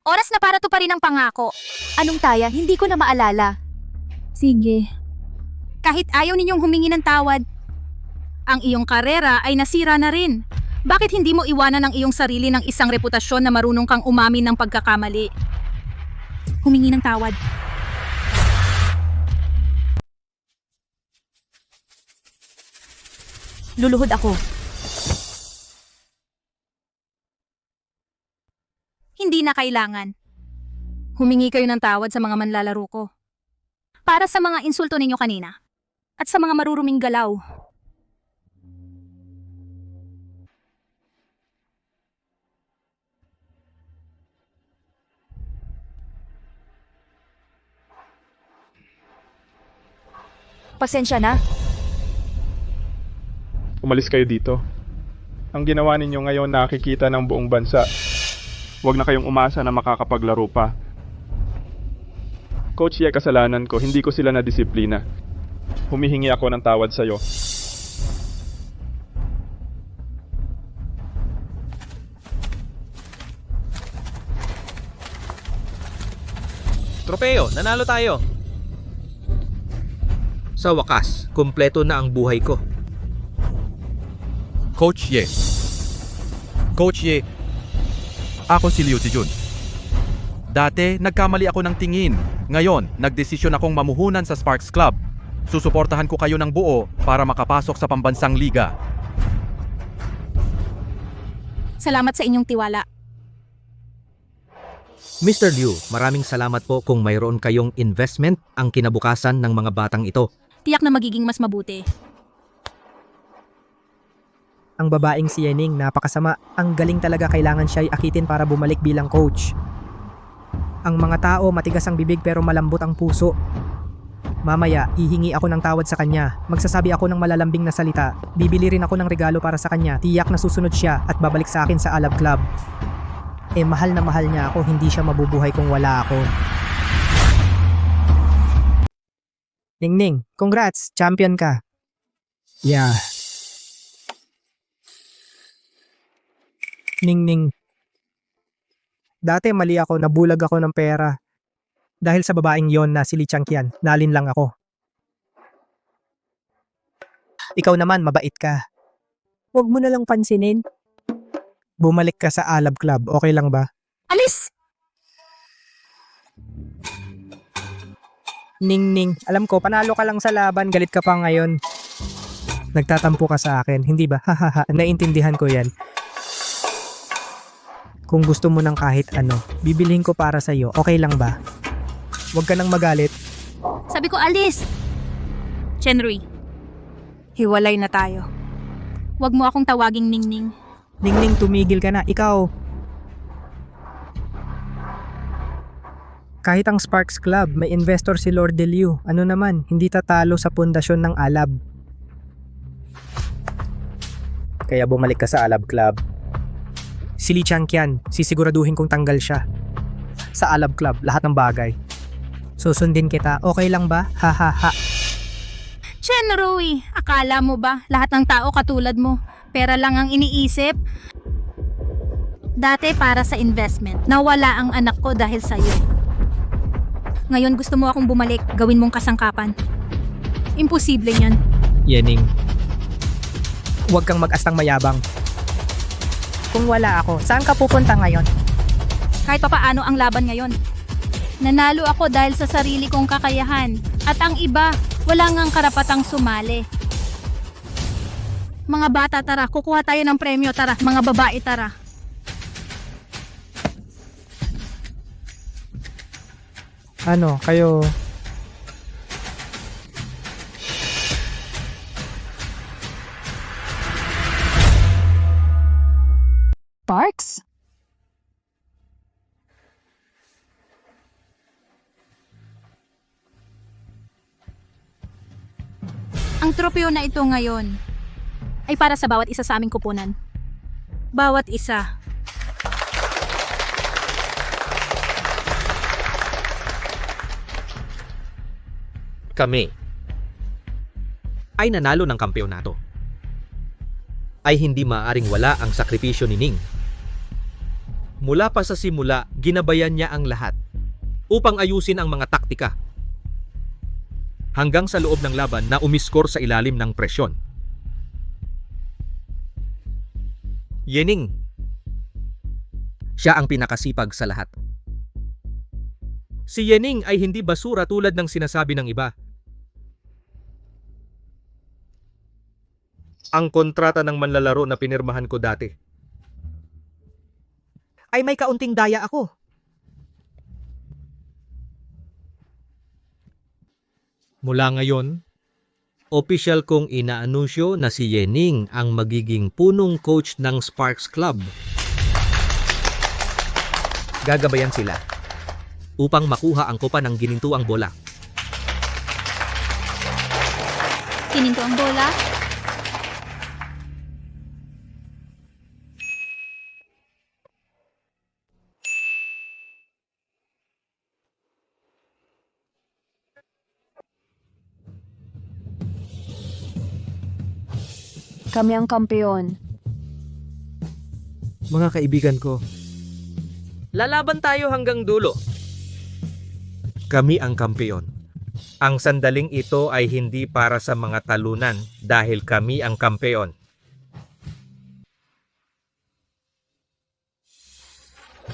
Oras na para tuparin ang pangako. Anong taya? Hindi ko na maalala. Sige. Kahit ayaw ninyong humingi ng tawad, ang iyong karera ay nasira na rin. Bakit hindi mo iwanan ang iyong sarili ng isang reputasyon na marunong kang umamin ng pagkakamali? Humingi ng tawad. Luluhod ako. Hindi na kailangan. Humingi kayo ng tawad sa mga manlalaro ko. Para sa mga insulto ninyo kanina. At sa mga maruruming galaw. Pasensya na. Umalis kayo dito. Ang ginawa ninyo ngayon nakikita ng buong bansa. Huwag na kayong umasa na makakapaglaro pa. Coach Ye, kasalanan ko. Hindi ko sila nadisiplina. Humihingi ako ng tawad sa'yo. Tropeo, nanalo tayo. Sa wakas, kumpleto na ang buhay ko. Coach Ye. Coach Ye, ako si Liu Zijun. Dati, nagkamali ako ng tingin. Ngayon, nagdesisyon akong mamuhunan sa Sparks Club. Susuportahan ko kayo ng buo para makapasok sa pambansang liga. Salamat sa inyong tiwala. Mr. Liu, maraming salamat po kung mayroon kayong investment ang kinabukasan ng mga batang ito. Tiyak na magiging mas mabuti. Ang babaeng si Yening, napakasama. Ang galing talaga, kailangan siya'y akitin para bumalik bilang coach. Ang mga tao, matigas ang bibig pero malambot ang puso. Mamaya, hihingi ako ng tawad sa kanya. Magsasabi ako ng malalambing na salita. Bibili rin ako ng regalo para sa kanya. Tiyak na susunod siya at babalik sa akin sa Alab Club. Mahal na mahal niya ako, hindi siya mabubuhay kung wala ako. Ningning, congrats, champion ka. Yeah. Ningning. Dati mali ako, nabulag ako ng pera. Dahil sa babaeng yon na si Li Changqian, nalin lang ako. Ikaw naman, mabait ka. Huwag mo na lang pansinin. Bumalik ka sa Alab Club, okay lang ba? Alis! Ningning, alam ko, panalo ka lang sa laban, galit ka pa ngayon. Nagtatampo ka sa akin, hindi ba? Hahaha, naintindihan ko yan. Kung gusto mo ng kahit ano, bibilhin ko para sa'yo, okay lang ba? Huwag ka nang magalit. Sabi ko, alis! Chenry, hiwalay na tayo. Huwag mo akong tawaging Ningning. Ningning, tumigil ka na, ikaw. Kahit ang Sparks Club, may investor si Lord Liu. Ano naman, hindi tatalo sa pundasyon ng Alab. Kaya bumalik ka sa Alab Club. Si Li Changqian, sisiguraduhin kong tanggal siya. Sa Alab Club, lahat ng bagay. Susundin kita, okay lang ba? Ha ha ha. Chenry, akala mo ba lahat ng tao katulad mo? Pera lang ang iniisip? Dati para sa investment, nawala ang anak ko dahil sa'yo. Ngayon gusto mo akong bumalik, gawin mong kasangkapan. Imposible yan. Yening, huwag kang mag-astang mayabang. Kung wala ako, saan ka pupunta ngayon? Kahit pa paano ang laban ngayon. Nanalo ako dahil sa sarili kong kakayahan. At ang iba, wala ngang karapatang sumali. Mga bata, tara, kukuha tayo ng premyo, tara. Mga babae, tara. Ano, kayo... Sparks? Ang tropeo na ito ngayon ay para sa bawat isa sa aming kupunan. Bawat isa. Kami ay nanalo ng kampeonato. Ay hindi maaaring wala ang sakripisyo ni Ning. Mula pa sa simula, ginabayan niya ang lahat upang ayusin ang mga taktika. Hanggang sa loob ng laban na umiskor sa ilalim ng presyon. Yening. Siya ang pinakasipag sa lahat. Si Yening ay hindi basura tulad ng sinasabi ng iba. Ang kontrata ng manlalaro na pinirmahan ko dati ay may kaunting daya ako. Mula ngayon, opisyal kong inaanunsyo na si Yening ang magiging punong coach ng Sparks Club. Gagabayan sila upang makuha ang kopa ng ginintuang bola. Kininto ang bola. Kami ang kampeon. Mga kaibigan ko, lalaban tayo hanggang dulo. Kami ang kampeon. Ang sandaling ito ay hindi para sa mga talunan dahil kami ang kampeon.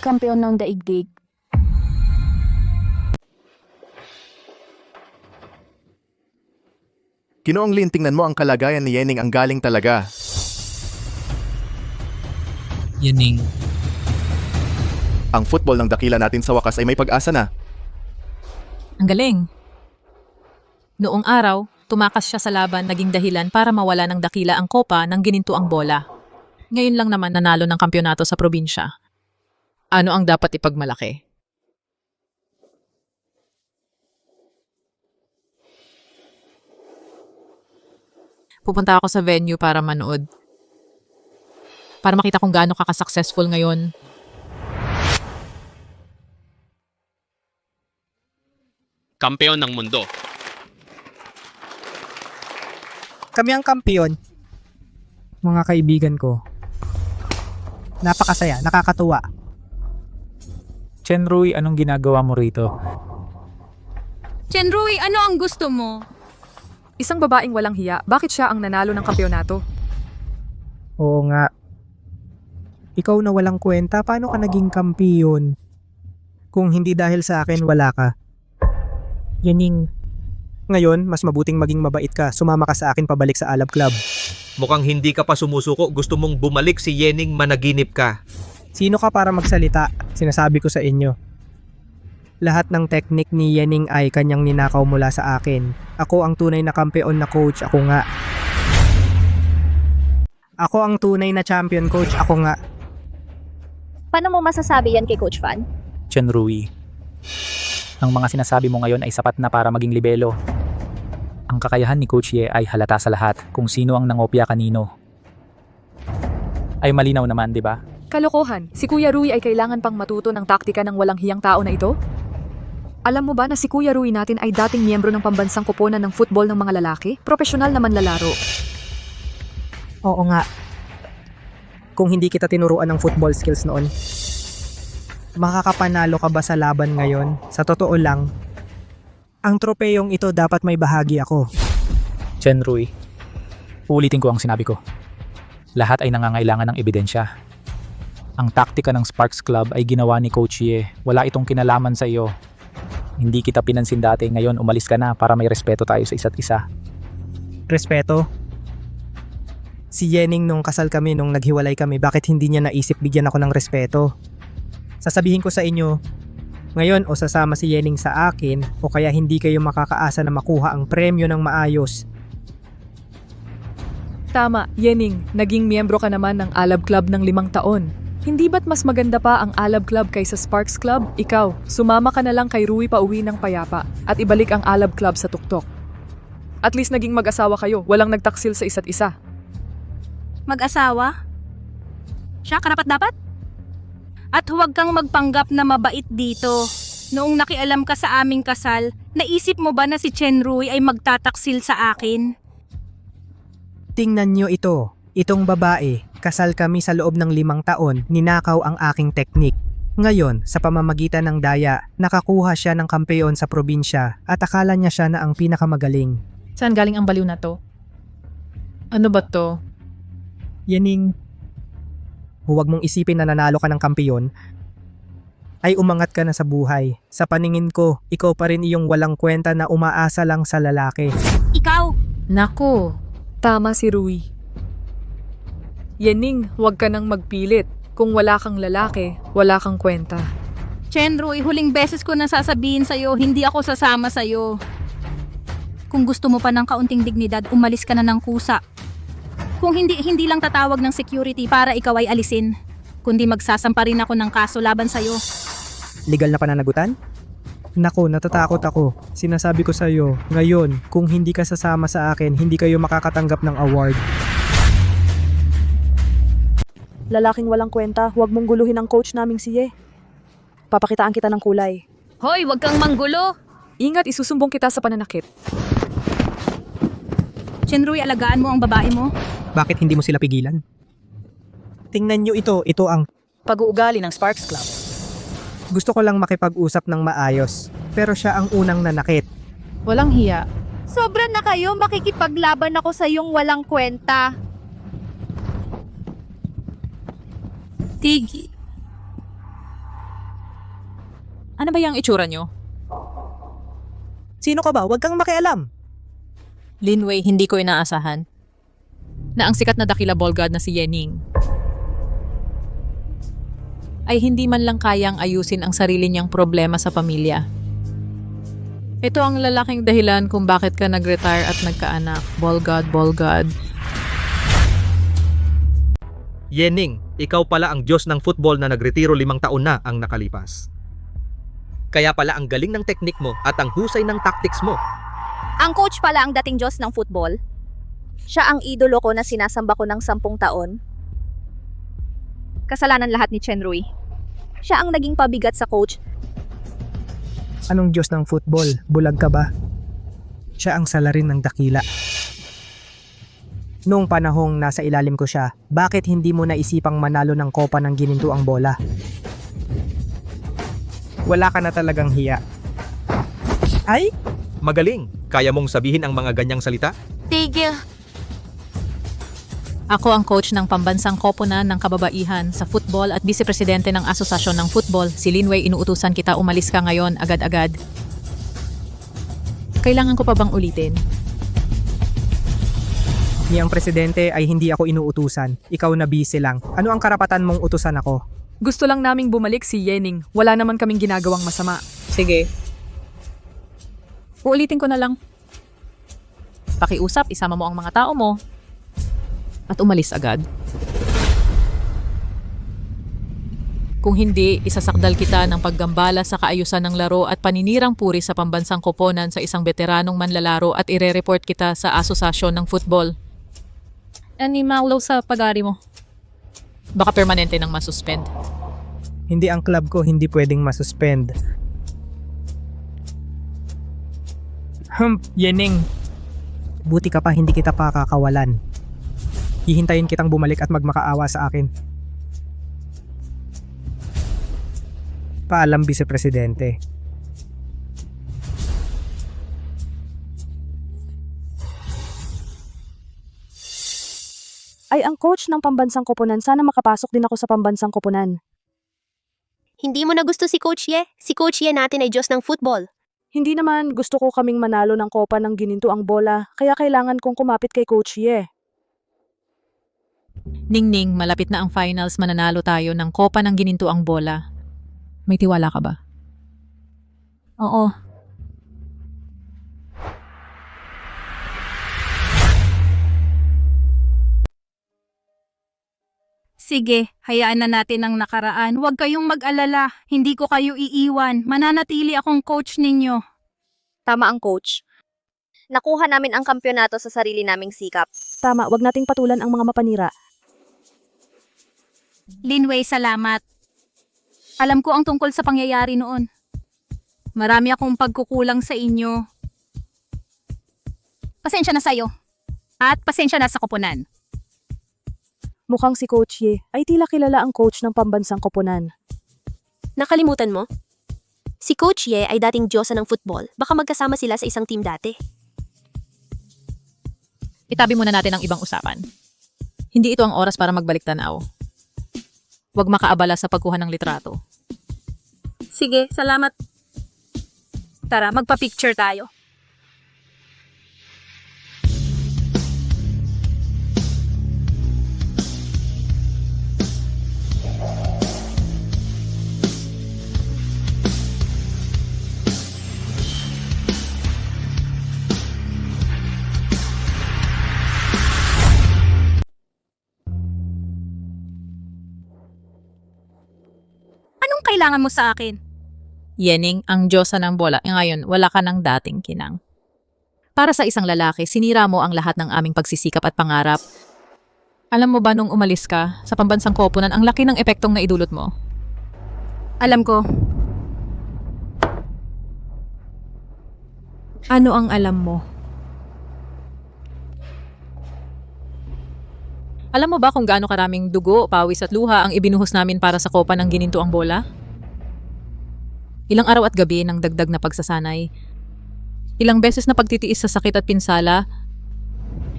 Kampeon ng daigdig. Ginoong Lin, tingnan mo ang kalagayan ni Yening, ang galing talaga. Yening. Ang football ng dakila natin sa wakas ay may pag-asa na. Ang galing. Noong araw, tumakas siya sa laban naging dahilan para mawala ng dakila ang kopa ng ginintuang bola. Ngayon lang naman nanalo ng kampyonato sa probinsya. Ano ang dapat ipagmalaki? Pupunta ako sa venue para manood. Para makita kung gaano ka-successful ngayon. Kampeon ng mundo. Kami ang kampeon. Mga kaibigan ko. Napakasaya, nakakatuwa. Chenrui, anong ginagawa mo rito? Chenrui, ano ang gusto mo? Isang babaeng walang hiya, bakit siya ang nanalo ng kampyonato? Oo nga. Ikaw na walang kwenta, paano ka naging kampiyon? Kung hindi dahil sa akin, wala ka. Yening. Ngayon, mas mabuting maging mabait ka. Sumama ka sa akin pabalik sa Alab Club. Mukhang hindi ka pa sumusuko. Gusto mong bumalik si Yening, managinip ka. Sino ka para magsalita? Sinasabi ko sa inyo. Lahat ng teknik ni Yening ay kanyang ninakaw mula sa akin. Ako ang tunay na kampeon na coach, ako nga. Ako ang tunay na champion coach, ako nga. Paano mo masasabi yan kay Coach Fan? Chenrui. Ang mga sinasabi mo ngayon ay sapat na para maging libelo. Ang kakayahan ni Coach Ye ay halata sa lahat kung sino ang nangopya kanino. Ay malinaw naman, di ba? Kalokohan, si Kuya Rui ay kailangan pang matuto ng taktika ng walang hiyang tao na ito? Alam mo ba na si Kuya Rui natin ay dating miyembro ng pambansang koponan ng football ng mga lalaki? Profesional naman lalaro. Oo nga. Kung hindi kita tinuruan ng football skills noon, makakapanalo ka ba sa laban ngayon? Sa totoo lang, ang tropeyong ito dapat may bahagi ako. Chenrui, ulitin ko ang sinabi ko. Lahat ay nangangailangan ng ebidensya. Ang taktika ng Sparks Club ay ginawa ni Coach Ye. Wala itong kinalaman sa iyo. Hindi kita pinansin dati, ngayon umalis ka na para may respeto tayo sa isa't isa. Respeto? Si Yening nung kasal kami, nung naghiwalay kami, bakit hindi niya naisip bigyan ako ng respeto? Sasabihin ko sa inyo, ngayon o sasama si Yening sa akin o kaya hindi kayo makakaasa na makuha ang premyo ng maayos. Tama, Yening, naging miyembro ka naman ng Alab Club ng 5 taon. Hindi ba't mas maganda pa ang Alab Club kaysa Sparks Club? Ikaw, sumama ka na lang kay Rui pauwi ng payapa at ibalik ang Alab Club sa tuktok. At least naging mag-asawa kayo, walang nagtaksil sa isa't isa. Mag-asawa? Siya karapat-dapat? At huwag kang magpanggap na mabait dito. Noong nakialam ka sa aming kasal, naisip mo ba na si Chenrui ay magtataksil sa akin? Tingnan nyo ito. Itong babae, kasal kami sa loob ng 5 taon, ninakaw ang aking teknik. Ngayon, sa pamamagitan ng daya, nakakuha siya ng kampeon sa probinsya at akala niya siya na ang pinakamagaling. Saan galing ang baliw na to? Ano ba to? Yening, huwag mong isipin na nanalo ka ng kampeon. Ay umangat ka na sa buhay. Sa paningin ko, ikaw pa rin iyong walang kwenta na umaasa lang sa lalaki. Ikaw! Nako! Tama si Rui. Yening, huwag ka nang magpilit. Kung wala kang lalaki, wala kang kwenta. Chenrui, huling beses ko na sasabihin sa'yo, hindi ako sasama sa'yo. Kung gusto mo pa ng kaunting dignidad, umalis ka na ng kusa. Kung hindi lang tatawag ng security para ikaw ay alisin, kundi magsasampa rin ako ng kaso laban sa'yo. Legal na pananagutan? Nako, natatakot ako. Sinasabi ko sa'yo, ngayon, kung hindi ka sasama sa akin, hindi kayo makakatanggap ng award. Lalaking walang kwenta, huwag mong guluhin ang coach naming si Ye. Papakitaan kita ng kulay. Hoy, wag kang manggulo! Ingat, isusumbong kita sa pananakit. Chenroy, alagaan mo ang babae mo. Bakit hindi mo sila pigilan? Tingnan nyo ito ang Pag-uugali ng Sparks Club. gusto ko lang makipag-usap ng maayos. Pero siya ang unang nanakit. Walang hiya. Sobra na kayo, makikipaglaban ako sa iyong walang kwenta. Tigi. Ano ba yung itsura nyo? Sino ka ba? Huwag kang makialam. Linway, hindi ko inaasahan na ang sikat na dakila ball god na si Yening ay hindi man lang kayang ayusin ang sarili niyang problema sa pamilya. Ito ang lalaking dahilan kung bakit ka nag-retire at nagkaanak. Ball god, ball god. Yening, ikaw pala ang Diyos ng football na nagretiro 5 taon na ang nakalipas. Kaya pala ang galing ng teknik mo at ang husay ng tactics mo. Ang coach pala ang dating Diyos ng football. Siya ang idolo ko na sinasamba ko ng 10 taon. Kasalanan lahat ni Chenroy. Siya ang naging pabigat sa coach. Anong Diyos ng football? Bulag ka ba? Siya ang salarin ng dakila. Noong panahong nasa ilalim ko siya, bakit hindi mo naisipang manalo ng kopa ng ginintuang bola? Wala ka na talagang hiya. Ay? Magaling. Kaya mong sabihin ang mga ganyang salita? Tigil. Ako ang coach ng pambansang koponan ng kababaihan sa football at vice-presidente ng asosasyon ng football. Si Linway, inuutusan kita umalis ka ngayon agad-agad. Kailangan ko pa bang ulitin? Ni ang presidente ay hindi ako inuutusan. Ikaw na busy lang. Ano ang karapatan mong utusan ako? Gusto lang naming bumalik si Yening. Wala naman kaming ginagawang masama. Sige. Uulitin ko na lang. Pakiusap, isama mo ang mga tao mo. At umalis agad. Kung hindi, isasakdal kita ng paggambala sa kaayusan ng laro at paninirang puri sa pambansang koponan sa isang veteranong manlalaro at ire-report kita sa asosasyon ng football. Animalo sa pag-ari mo. Baka permanente nang masuspend. Hindi ang club ko hindi pwedeng masuspend. Yening. Buti ka pa hindi kita pa kakawalan. Hihintayin kitang bumalik at magmakaawa sa akin. Paalam, Vice Presidente. Ay, ang coach ng pambansang koponan, sana makapasok din ako sa pambansang koponan. Hindi mo na gusto si Coach Ye? Si Coach Ye natin ay Diyos ng football. Hindi naman, gusto ko kaming manalo ng kopa ng ginintuang bola, kaya kailangan kong kumapit kay Coach Ye. Ningning, malapit na ang finals, mananalo tayo ng kopa ng ginintuang bola. May tiwala ka ba? Oo. Sige, hayaan na natin ang nakaraan. Huwag kayong mag-alala. Hindi ko kayo iiwan. Mananatili akong coach ninyo. Tama ang coach. Nakuha namin ang kampyonato sa sarili naming sikap. Tama, wag nating patulan ang mga mapanira. Linway, salamat. Alam ko ang tungkol sa pangyayari noon. Marami akong pagkukulang sa inyo. Pasensya na sa'yo. At pasensya na sa koponan. Mukhang si Coach Ye ay tila kilala ang coach ng pambansang koponan. Nakalimutan mo? Si Coach Ye ay dating Diyosa ng football. Baka magkasama sila sa isang team dati. Itabi muna natin ang ibang usapan. Hindi ito ang oras para magbalik tanaw. Huwag makaabala sa pagkuha ng litrato. Sige, salamat. Tara, magpa-picture tayo. Anong kailangan mo sa akin? Yening, ang diyosa ng bola. Ngayon, wala ka ng dating kinang. Para sa isang lalaki, sinira mo ang lahat ng aming pagsisikap at pangarap. Alam mo ba nung umalis ka sa pambansang koponan, ang laki ng epektong naidulot mo? Alam ko. Ano ang alam mo? Alam mo ba kung gaano karaming dugo, pawis at luha ang ibinuhos namin para sa kopa ng ginintuang bola? Ilang araw at gabi ng dagdag na pagsasanay. Ilang beses na pagtitiis sa sakit at pinsala.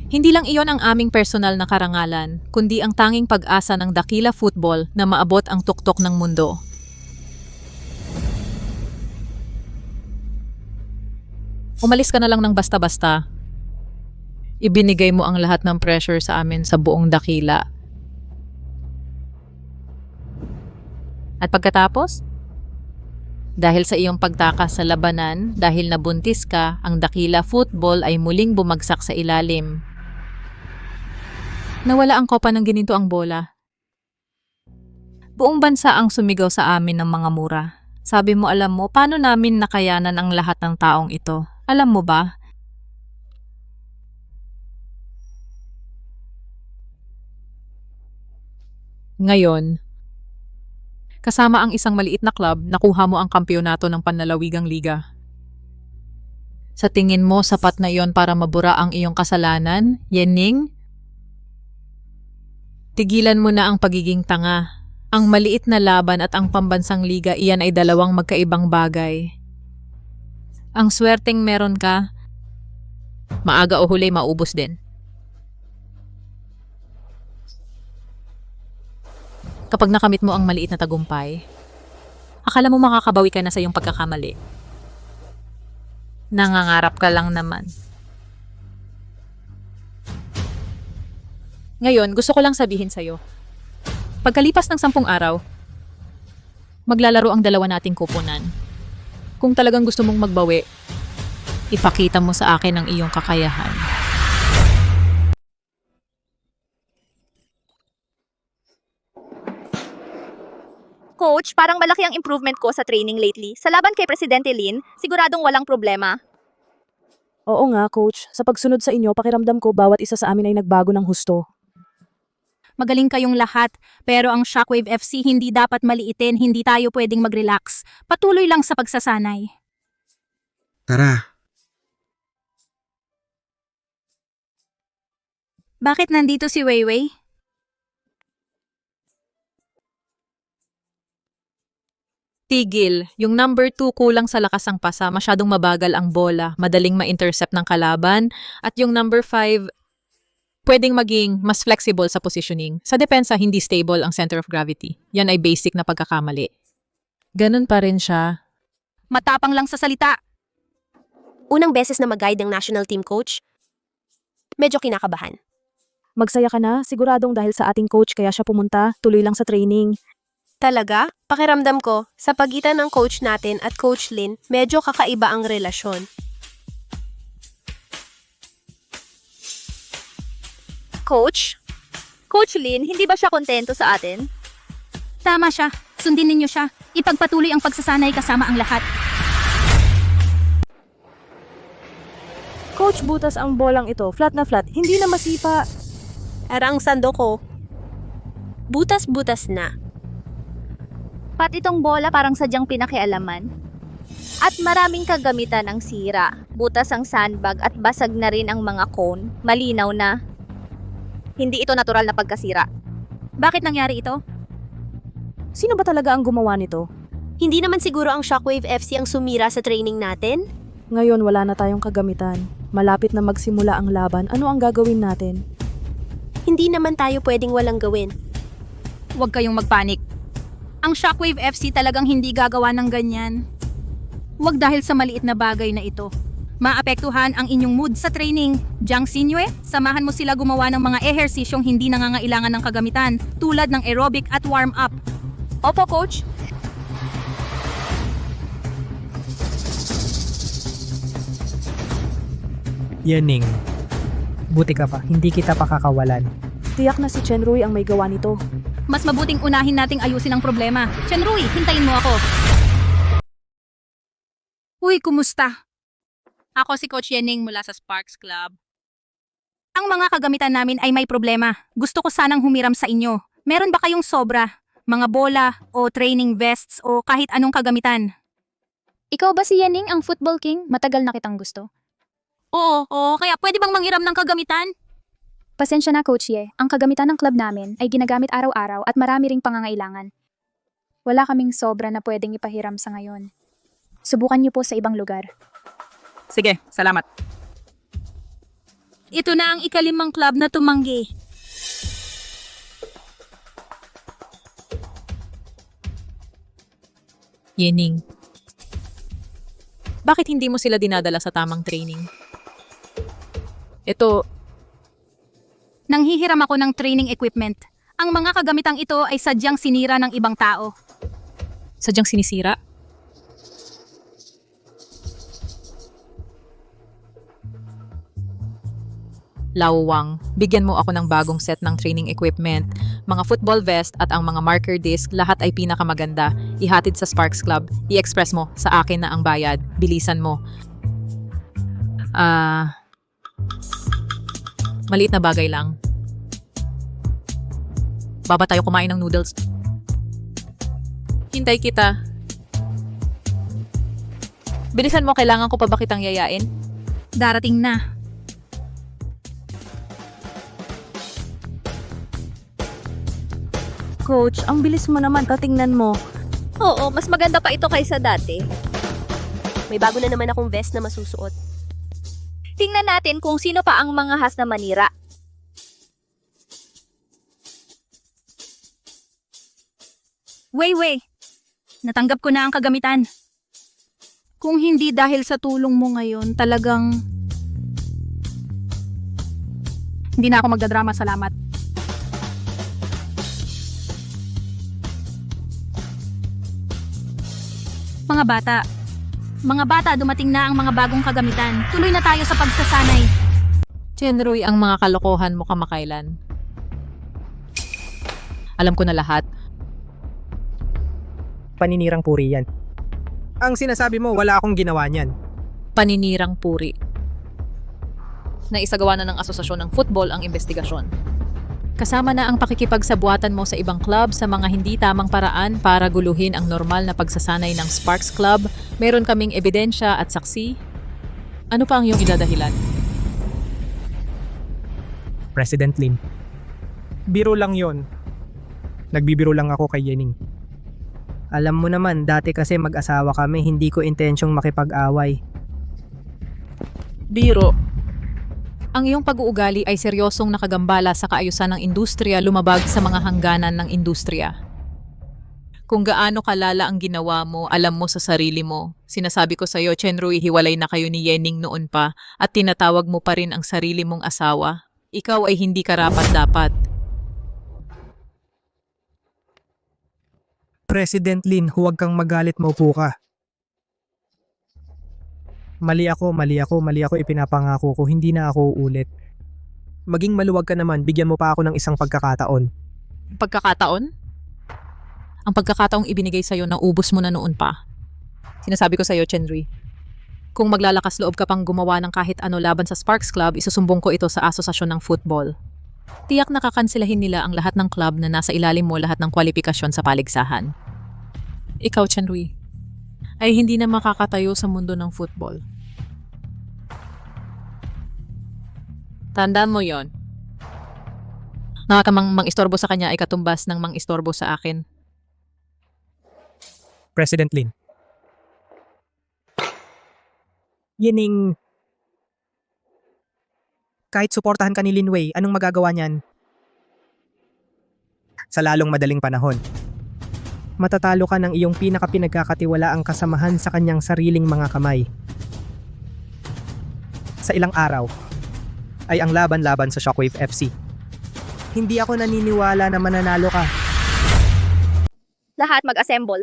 Hindi lang iyon ang aming personal na karangalan, kundi ang tanging pag-asa ng dakila football na maabot ang tuktok ng mundo. Umalis ka na lang ng basta-basta. Ibinigay mo ang lahat ng pressure sa amin sa buong dakila. At pagkatapos? Dahil sa iyong pagtakas sa labanan, dahil nabuntis ka, ang dakila football ay muling bumagsak sa ilalim. Nawala ang kopa ng gininto ang bola. Buong bansa ang sumigaw sa amin ng mga mura. Sabi mo, alam mo, paano namin nakayanan ang lahat ng taong ito? Alam mo ba? Ngayon, kasama ang isang maliit na club, nakuha mo ang kampyonato ng panlalawigang liga. Sa tingin mo, sapat na iyon para mabura ang iyong kasalanan, Yening? Tigilan mo na ang pagiging tanga. Ang maliit na laban at ang pambansang liga, iyan ay dalawang magkaibang bagay. Ang swerteng meron ka, maaga o huli maubos din. Kapag nakamit mo ang maliit na tagumpay, akala mo makakabawi ka na sa iyong pagkakamali. Nangangarap ka lang naman. Ngayon, gusto ko lang sabihin sa'yo, pagkalipas ng 10 araw, maglalaro ang dalawa nating koponan. Kung talagang gusto mong magbawi, ipakita mo sa akin ang iyong kakayahan. Coach, parang malaki ang improvement ko sa training lately. Sa laban kay Presidente Lin, siguradong walang problema. Oo nga, Coach. Sa pagsunod sa inyo, pakiramdam ko bawat isa sa amin ay nagbago ng husto. Magaling kayong lahat, pero ang Shockwave FC hindi dapat maliitin, hindi tayo pwedeng mag-relax. Patuloy lang sa pagsasanay. Tara. Bakit nandito si Weiwei? Tigil, yung number 2 kulang sa lakas ang pasa, masyadong mabagal ang bola, madaling ma-intercept ng kalaban, at yung number 5, pwedeng maging mas flexible sa positioning. Sa depensa, hindi stable ang center of gravity. Yan ay basic na pagkakamali. Ganun pa rin siya. Matapang lang sa salita. Unang beses na mag-guide ng national team coach, medyo kinakabahan. Magsaya ka na, siguradong dahil sa ating coach kaya siya pumunta, tuloy lang sa training. Talaga? Pakiramdam ko, sa pagitan ng coach natin at Coach Lin, medyo kakaiba ang relasyon. Coach? Coach Lin, hindi ba siya kontento sa atin? Tama siya. Sundin ninyo siya. Ipagpatuloy ang pagsasanay kasama ang lahat. Coach, butas ang bolang ito. Flat na flat. Hindi na masipa. Arang sando ko. Butas-butas na. Pat itong bola parang sadyang pinakialaman. At maraming kagamitan ang sira. Butas ang sandbag at basag na rin ang mga cone. Malinaw na. Hindi ito natural na pagkasira. Bakit nangyari ito? Sino ba talaga ang gumawa nito? Hindi naman siguro ang Shockwave FC ang sumira sa training natin? Ngayon wala na tayong kagamitan. Malapit na magsimula ang laban. Ano ang gagawin natin? Hindi naman tayo pwedeng walang gawin. Huwag kayong magpanik. Ang Shockwave FC talagang hindi gagawa ng ganyan. Huwag dahil sa maliit na bagay na ito. Maapektuhan ang inyong mood sa training. Jiang Xinue, samahan mo sila gumawa ng mga ehersisyong hindi nangangailangan ng kagamitan tulad ng aerobic at warm-up. Opo, Coach. Yening, buti ka pa, hindi kita pakakawalan. Tiyak na si Chen Rui ang may gawa nito. Mas mabuting unahin nating ayusin ang problema. Chen Rui, hintayin mo ako. Uy, kumusta? Ako si Coach Yening mula sa Sparks Club. Ang mga kagamitan namin ay may problema. Gusto ko sanang humiram sa inyo. Meron ba kayong sobra? Mga bola o training vests o kahit anong kagamitan? Ikaw ba si Yening, ang football king? Matagal na kitang gusto. Oo, kaya pwede bang manghiram ng kagamitan? Pasensya na, Coach Ye. Ang kagamitan ng club namin ay ginagamit araw-araw at marami ring pangangailangan. Wala kaming sobra na pwedeng ipahiram sa ngayon. Subukan niyo po sa ibang lugar. Sige, salamat. Ito na ang ikalimang club na tumanggi. Yening. Bakit hindi mo sila dinadala sa tamang training? Ito, Nanghihiram ako ng training equipment. Ang mga kagamitang ito ay sadyang sinira ng ibang tao. sadyang sinisira. Lawwang, bigyan mo ako ng bagong set ng training equipment, mga football vest at ang mga marker disc, lahat ay pinakamaganda. Ihatid sa Sparks Club, i-express mo, sa akin na ang bayad, bilisan mo. Maliit na bagay lang. Baba tayo kumain ng noodles. Hintay kita. Bilisan mo, kailangan ko pa ba kitang yayain? Darating na. Coach, ang bilis mo naman, tatingnan mo. Oo, mas maganda pa ito kaysa dati. May bago na naman akong vest na masusuot. Tingnan natin kung sino pa ang mga has na manira. Wei, natanggap ko na ang kagamitan. Kung hindi dahil sa tulong mo ngayon, talagang hindi na ako magdadrama, salamat. Mga bata, dumating na ang mga bagong kagamitan. Tuloy na tayo sa pagsasanay. Chenroy, ang mga kalokohan mo kamakailan. Alam ko na lahat. Paninirang puri yan. Ang sinasabi mo, wala akong ginawa niyan. Paninirang puri. Naisagawa na ng Asosasyon ng Football ang investigasyon. Kasama na ang pakikipagsabuatan mo sa ibang club sa mga hindi tamang paraan para guluhin ang normal na pagsasanay ng Sparks Club. Meron kaming ebidensya at saksi. Ano pa ang iyong idadahilan? President Lin. Biro lang yon. Nagbibiro lang ako kay Yening. Alam mo naman, dati kasi mag-asawa kami, hindi ko intensyong makipag-away. Biro. Ang iyong pag-uugali ay seryosong nakagambala sa kaayusan ng industriya, lumabag sa mga hangganan ng industriya. Kung gaano kalala ang ginawa mo, alam mo sa sarili mo. Sinasabi ko sa iyo, Chenroy, hiwalay na kayo ni Yening noon pa at tinatawag mo pa rin ang sarili mong asawa. Ikaw ay hindi karapat-dapat. President Lin, huwag kang magalit, maupo ka. Mali ako, ipinapangako ko, hindi na ako uulit. Maging maluwag ka naman, bigyan mo pa ako ng isang pagkakataon. Pagkakataon? Ang pagkakataong ibinigay sa'yo, naubos mo na noon pa. Sinasabi ko sa'yo, Chenroy, kung maglalakas loob ka pang gumawa ng kahit ano laban sa Sparks Club, isusumbong ko ito sa Asosasyon ng Football. Tiyak na kakansilahin nila ang lahat ng club na nasa ilalim mo lahat ng kwalifikasyon sa paligsahan. Ikaw, Chenroy, ay hindi na makakatayo sa mundo ng football. Tandaan mo yon. Nakakamang mang-istorbo sa kanya ay katumbas ng mang-istorbo sa akin. President Lin. Yening, kahit suportahan ka ni Lin Wei, anong magagawa niyan? Sa lalong madaling panahon, matatalo ka ng iyong pinakapinagkakatiwalaang kasamahan sa kanyang sariling mga kamay. Sa ilang araw, ay ang laban-laban sa Shockwave FC. Hindi ako naniniwala na mananalo ka. Lahat mag-assemble.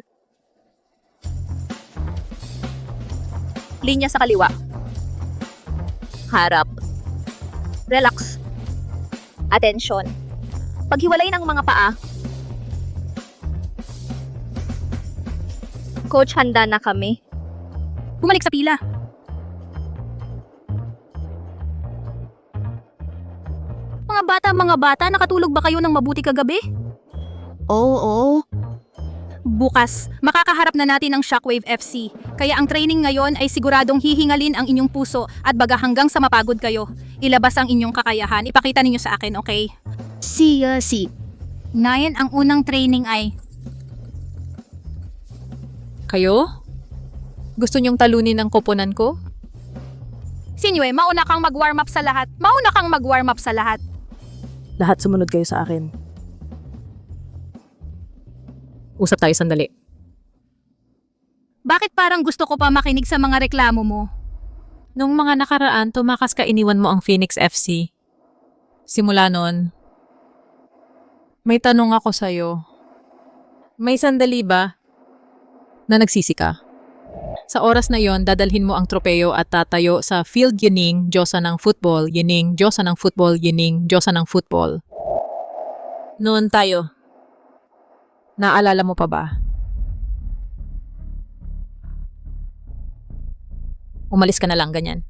Linya sa kaliwa. Harap. Relax. Atensyon. Paghiwalay ng mga paa. Coach, handa na kami. Bumalik sa pila. Mga bata, nakatulog ba kayo ng mabuti kagabi? Oo. Bukas, makakaharap na natin ang Shockwave FC. Kaya ang training ngayon ay siguradong hihingalin ang inyong puso at baga hanggang sa mapagod kayo. Ilabas ang inyong kakayahan. Ipakita ninyo sa akin, okay? Si. Ngayon, ang unang training ay... Kayo? Gusto niyong talunin ang koponan ko? Sinyue, mauna kang mag-warm up sa lahat. Lahat sumunod kayo sa akin. Usap tayo sandali. Bakit parang gusto ko pa makinig sa mga reklamo mo? Nung mga nakaraan, tumakas ka iniwan mo ang Phoenix FC. Simula noon, may tanong ako sa'yo. May sandali ba na nagsisi ka? Sa oras na yon, dadalhin mo ang tropeyo at tatayo sa Field Yining, Diyosa ng Football, Yining, Diyosa ng Football, Yining, Diyosa ng Football. Noon tayo. Naalala mo pa ba? Umalis ka na lang ganyan.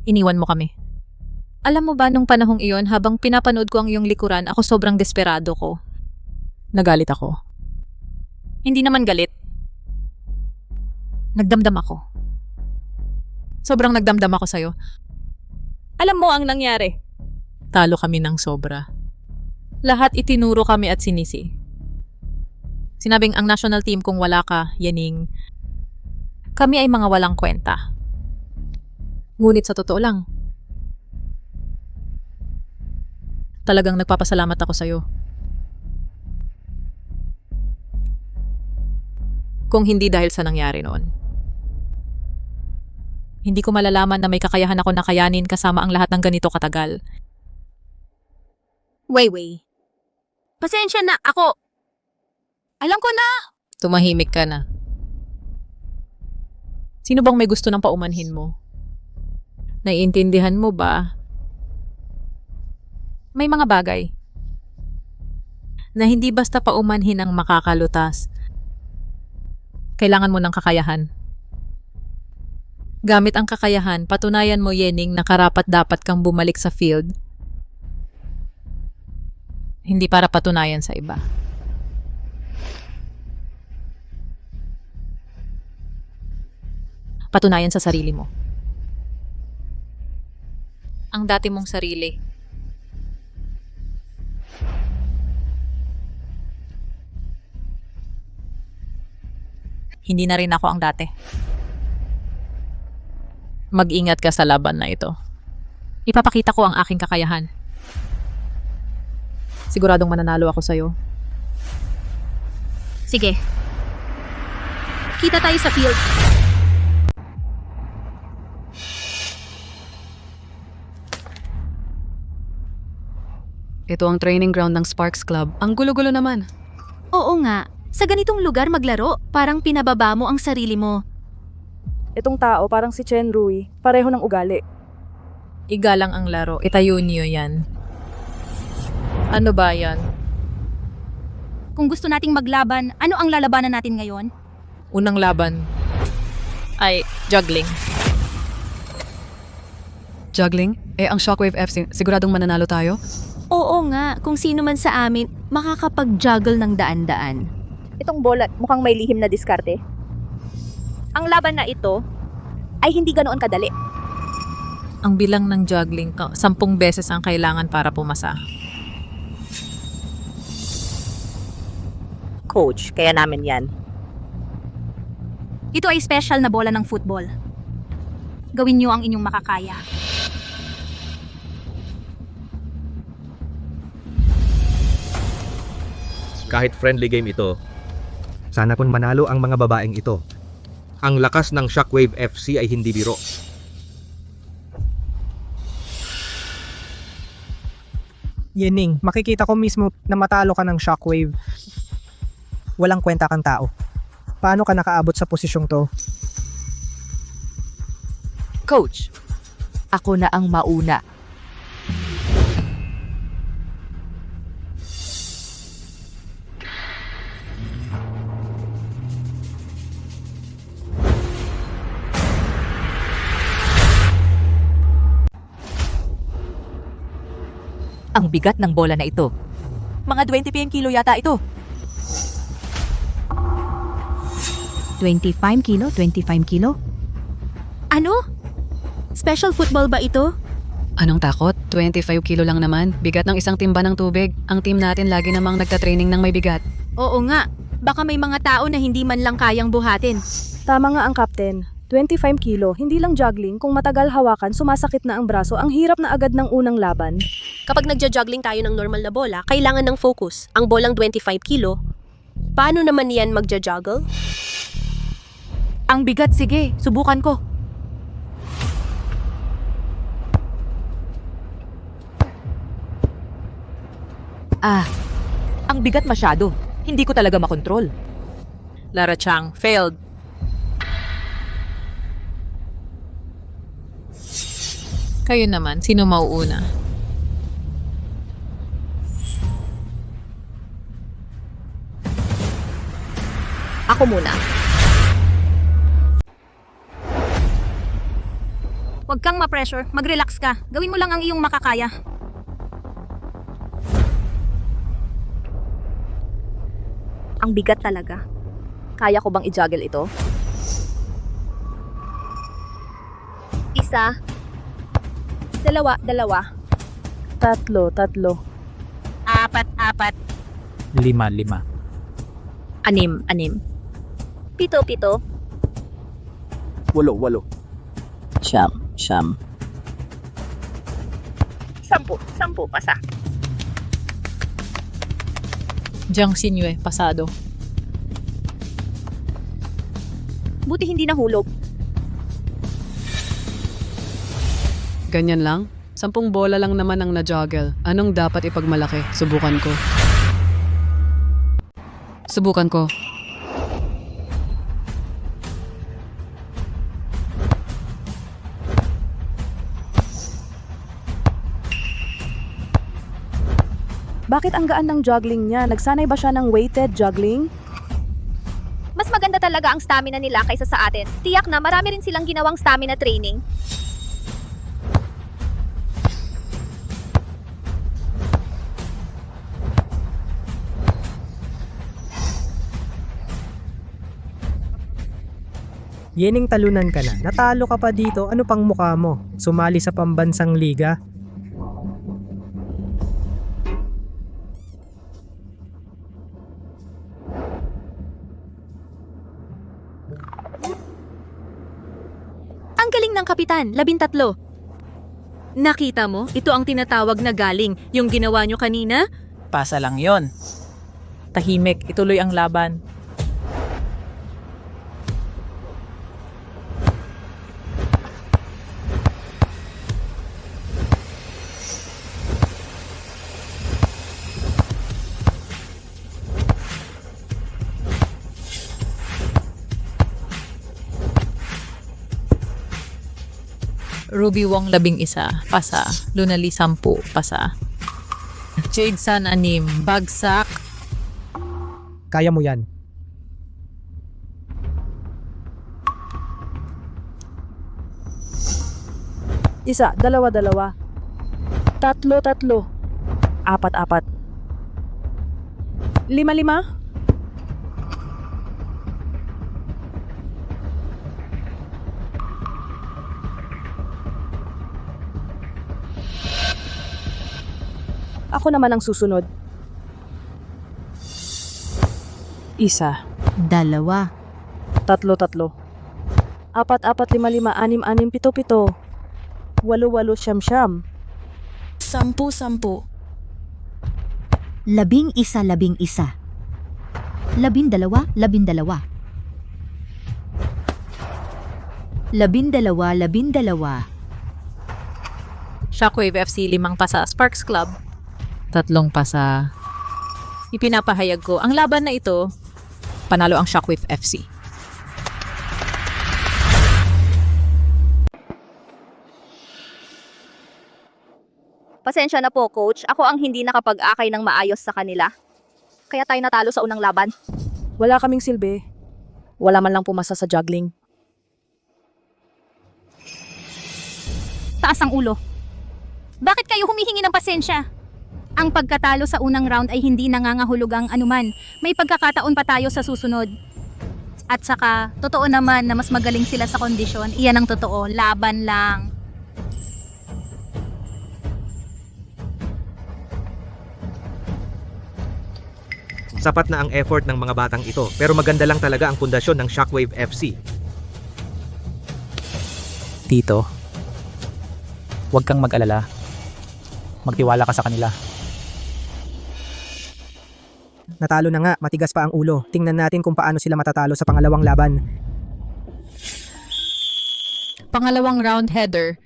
Iniwan mo kami. Alam mo ba nung panahong iyon, habang pinapanood ko ang iyong likuran, ako sobrang desperado ko. Nagalit ako. Hindi naman galit. Nagdamdam ako. Sobrang nagdamdam ako sa'yo. Alam mo ang nangyari. Talo kami ng sobra. Lahat itinuro kami at sinisi. Sinabing ang national team kung wala ka, Yaning, kami ay mga walang kwenta. Ngunit sa totoo lang, talagang nagpapasalamat ako sa'yo. Kung hindi dahil sa nangyari noon. Hindi ko malalaman na may kakayahan ako na kayanin kasama ang lahat ng ganito katagal. Wei. Pasensya na, ako... Alam ko na! Tumahimik ka na. Sino bang may gusto ng paumanhin mo? Naiintindihan mo ba? May mga bagay na hindi basta paumanhin ang makakalutas. Kailangan mo ng kakayahan. Gamit ang kakayahan, patunayan mo, Yening, na karapat-dapat kang bumalik sa field. Hindi para patunayan sa iba. Patunayan sa sarili mo. Ang dati mong sarili. Hindi na rin ako ang dati. Mag-ingat ka sa laban na ito. Ipapakita ko ang aking kakayahan. Siguradong mananalo ako sa'yo. Sige. Kita tayo sa field. Ito ang training ground ng Sparks Club. Ang gulo-gulo naman. Oo nga. Sa ganitong lugar maglaro, parang pinababa mo ang sarili mo. Itong tao parang si Chen Rui, pareho ng ugali. Igalang ang laro. Itayo niyo yan. Ano ba yan? Kung gusto nating maglaban, ano ang lalabanan natin ngayon? Unang laban ay juggling. Juggling? Ang Shockwave FC, siguradong mananalo tayo? Oo nga, kung sino man sa amin makakapag-juggle ng daan-daan. Itong bola mukhang may lihim na diskarte. Ang laban na ito ay hindi ganoon kadali. Ang bilang ng juggling, 10 beses ang kailangan para pumasa. Coach, kaya namin yan. Ito ay special na bola ng football. Gawin niyo ang inyong makakaya. Kahit friendly game ito, sana kung manalo ang mga babaeng ito. Ang lakas ng Shockwave FC ay hindi biro. Yening, makikita ko mismo na matalo ka ng Shockwave. Walang kwenta kang tao. Paano ka nakaabot sa posisyong to? Coach, ako na ang mauna. Ang bigat ng bola na ito. Mga 20 PM kilo yata ito. 25 kilo? 25 kilo? Ano? Special football ba ito? Anong takot? 25 kilo lang naman. Bigat ng isang timba ng tubig. Ang team natin lagi namang nagtatraining ng may bigat. Oo nga. Baka may mga tao na hindi man lang kayang buhatin. Tama nga ang captain. 25 kilo, hindi lang juggling. Kung matagal hawakan, sumasakit na ang braso. Ang hirap na agad ng unang laban. Kapag nagja-juggling tayo ng normal na bola, kailangan ng focus. Ang bolang 25 kilo, paano naman yan magja-juggle? Ang bigat, sige. Subukan ko. Ang bigat masyado. Hindi ko talaga makontrol. Lara Chang, failed. Kayo naman, sino mauuna? Ako muna. Huwag kang ma-pressure. Mag-relax ka. Gawin mo lang ang iyong makakaya. Ang bigat talaga. Kaya ko bang i-juggle ito? Isa. Dalawa. Tatlo. Apat. 5. Anim. Pito. 8. Siyam. 10 pasa. Jiang Xinyu, pasado. Buti hindi nahulog. Ganyan lang? 10 bola lang naman ang na-juggle. Anong dapat ipagmalaki? Subukan ko. Bakit ang gaan ng juggling niya? Nagsanay ba siya ng weighted juggling? Mas maganda talaga ang stamina nila kaysa sa atin. Tiyak na marami rin silang ginawang stamina training. Yening, talunan ka na. Natalo ka pa dito. Ano pang mukha mo? Sumali sa pambansang liga? Ang galing ng kapitan, 13. Nakita mo? Ito ang tinatawag na galing. Yung ginawa nyo kanina? Pasa lang yon. Tahimik, ituloy ang laban. Ruby Wong 11, pasa. Lunali 10, pasa. Jade Sun 6, bagsak. Kaya mo yan. Isa, dalawa. Tatlo. Apat. 5. Ako naman ang susunod. Isa. Dalawa. Tatlo. 4, 5, 6, 6, 7, 8, 9, 10. 10. 11. 12. 12. Shockwave FC 5 pasa. Sparks Club 3 pasa. Ipinapahayag ko, ang laban na ito, panalo ang Shockwave FC. Pasensya na po, coach. Ako ang hindi nakapag-akay ng maayos sa kanila. Kaya tayo natalo sa unang laban. Wala kaming silbi. Wala man lang pumasa sa juggling. Taas ang ulo. Bakit kayo humihingi ng pasensya? Ang pagkatalo sa unang round ay hindi nangangahulugang anuman. May pagkakataon pa tayo sa susunod. At saka, totoo naman na mas magaling sila sa kondisyon. Iyan ang totoo, laban lang. Sapat na ang effort ng mga batang ito, pero maganda lang talaga ang pundasyon ng Shockwave FC. Tito, huwag kang mag-alala. Magtiwala ka sa kanila. Natalo na nga, matigas pa ang ulo. Tingnan natin kung paano sila matatalo sa pangalawang laban. Pangalawang round header.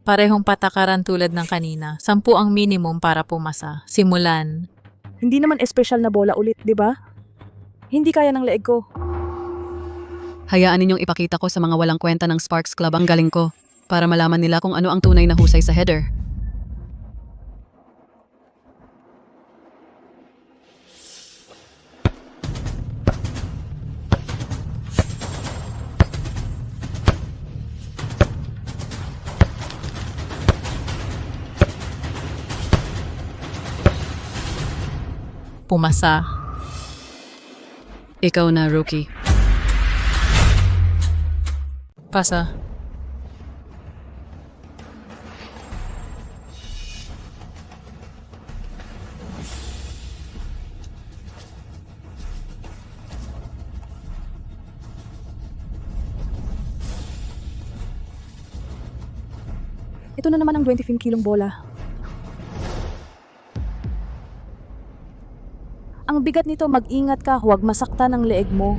Parehong patakaran tulad ng kanina. 10 ang minimum para pumasa. Simulan. Hindi naman espesyal na bola ulit, di ba? Hindi kaya ng leeg ko. Hayaan ninyong ipakita ko sa mga walang kwenta ng Sparks Club ang galing ko para malaman nila kung ano ang tunay na husay sa header. Pumasa. Ikaw na, rookie. Pasa. Ito na naman ang 25 kilong bola. Ang bigat nito, mag-ingat ka, huwag masaktan ang leeg mo.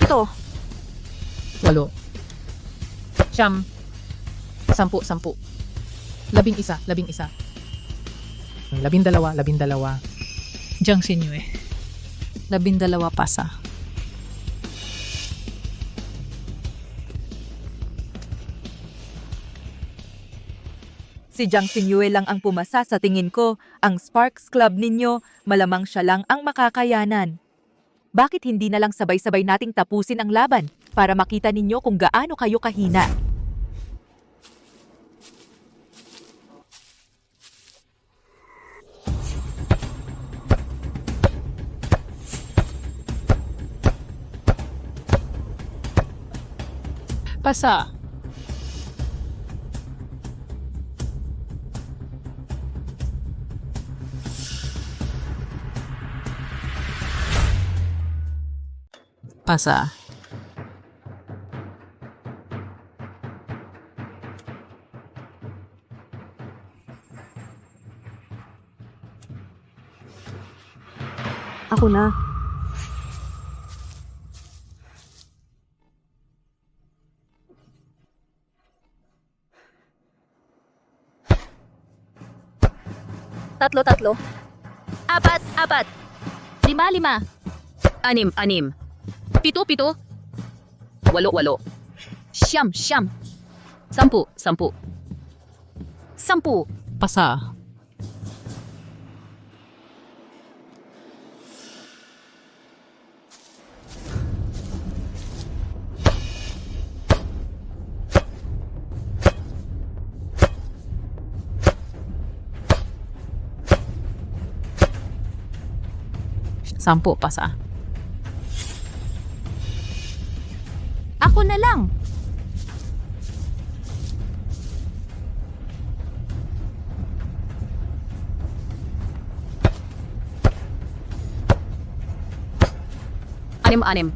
Ito. 8. 9. 10. 10. 11. 11. 12. Jiang Xinyu. 12 pasa. Si Jiang Xinyu lang ang pumasa sa tingin ko. Ang Sparks Club ninyo, malamang siya lang ang makakayanan. Bakit hindi na lang sabay-sabay nating tapusin ang laban para makita ninyo kung gaano kayo kahina? Pasa. Pasa. Ako na. Tatlo. 4. 5. 5. 6. 7. 8. 8. Siyam. 10. 10. Pasa. Sampu pasa. Ako na lang. Anim.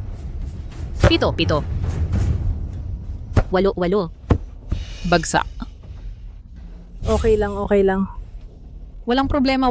7. 8. 8. Bagsak. Okay lang. Walang problema.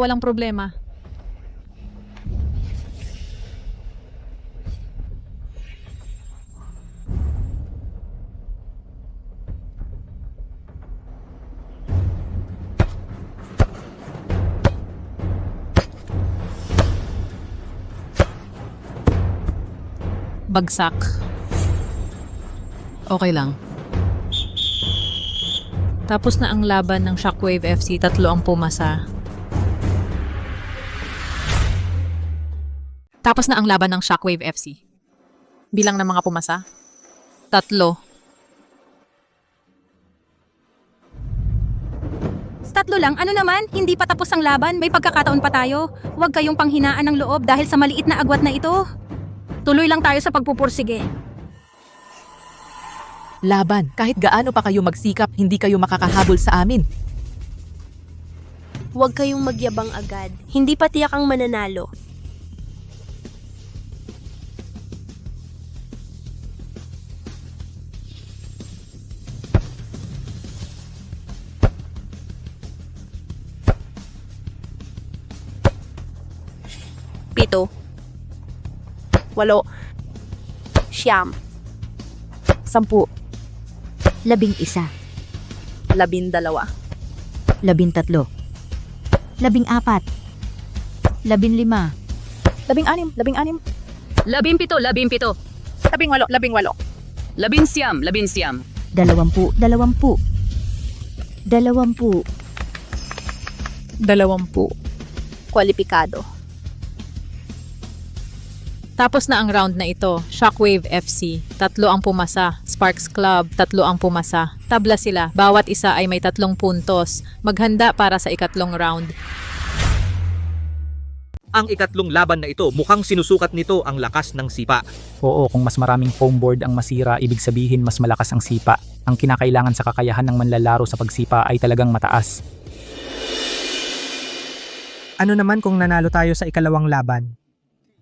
Bagsak. Okay lang. Tapos na ang laban ng Shockwave FC, 3 ang pumasa. Tapos na ang laban ng Shockwave FC. Bilang ng mga pumasa, 3. Tatlo lang, ano naman? Hindi pa tapos ang laban, may pagkakataon pa tayo. Huwag kayong panghinaan ng loob dahil sa maliit na agwat na ito. Tuloy lang tayo sa pagpupursige. Laban, kahit gaano pa kayo magsikap, hindi kayo makakahabol sa amin. Huwag kayong magyabang agad. Hindi pa tiyak ang mananalo. Pito. 8. 9. 10. 11. 12. 13. 14. 15. 16. 17. 16. 17. 18. 18. 11. 11. 20. 20. 20. 20. Kwalipikado. Tapos na ang round na ito. Shockwave FC, 3 ang pumasa. Sparks Club, 3 ang pumasa. Tabla sila, bawat isa ay may 3 puntos. Maghanda para sa ikatlong round. Ang ikatlong laban na ito, mukhang sinusukat nito ang lakas ng sipa. Oo, kung mas maraming foam board ang masira, ibig sabihin mas malakas ang sipa. Ang kinakailangan sa kakayahan ng manlalaro sa pagsipa ay talagang mataas. Ano naman kung nanalo tayo sa ikalawang laban?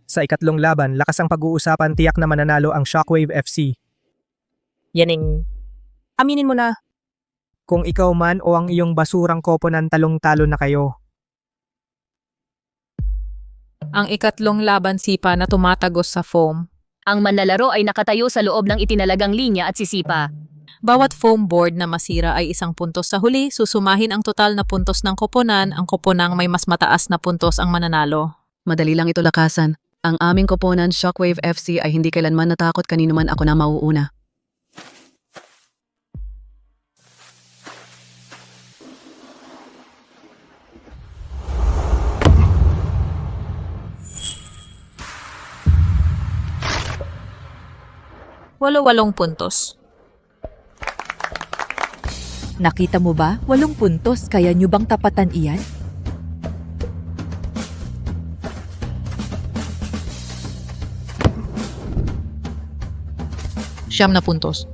Sa ikatlong laban, lakas ang pag-uusapan, tiyak na mananalo ang Shockwave FC. Yaning, aminin mo na. Kung ikaw man o ang iyong basurang koponan, talong-talo na kayo. Ang ikatlong laban sipa na tumatagos sa foam. Ang manlalaro ay nakatayo sa loob ng itinalagang linya at sisipa. Bawat foam board na masira ay 1 puntos sa huli. Susumahin ang total na puntos ng koponan. Ang koponang may mas mataas na puntos ang mananalo. Madali lang ito lakasan. Ang aming koponan, Shockwave FC, ay hindi kailanman natakot kanino man ako na mauuna. Walong puntos. Nakita mo ba? 8 puntos, kaya nyo bang tapatan iyan? Siyam na puntos.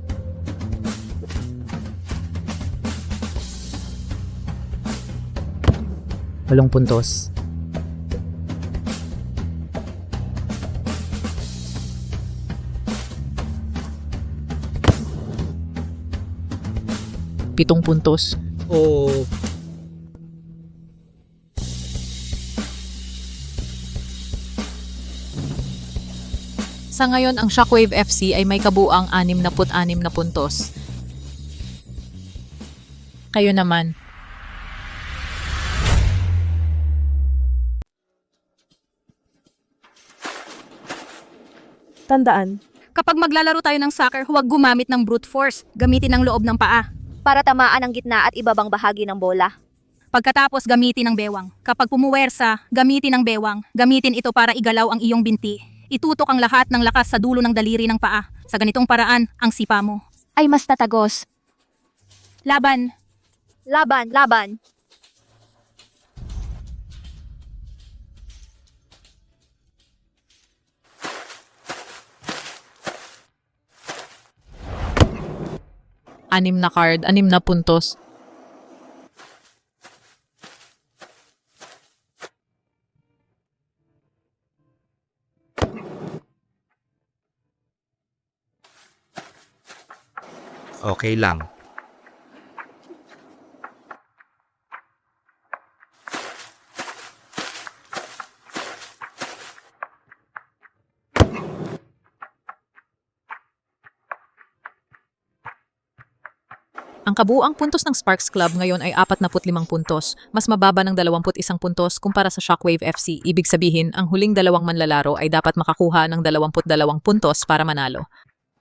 Walong puntos. Pitong puntos. O Sa ngayon, ang Shockwave FC ay may kabuang 66 na puntos. Kayo naman. Tandaan, Kapag maglalaro tayo ng soccer, huwag gumamit ng brute force. Gamitin ang loob ng paa. Para tamaan ang gitna at ibabang bahagi ng bola. Pagkatapos, gamitin ang bewang. Kapag pumuwersa, gamitin ang bewang. Gamitin ito para igalaw ang iyong binti. Itutok ang lahat ng lakas sa dulo ng daliri ng paa. Sa ganitong paraan, ang sipa mo. Ay mas tatagos. Laban. Laban, laban. Anim na card, 6 na puntos. okay lang. Ang kabuuang puntos ng Sparks Club ngayon ay 45 puntos, mas mababa ng 21 puntos kumpara sa Shockwave FC. Ibig sabihin, ang huling 2 manlalaro ay dapat makakuha ng 22 puntos para manalo.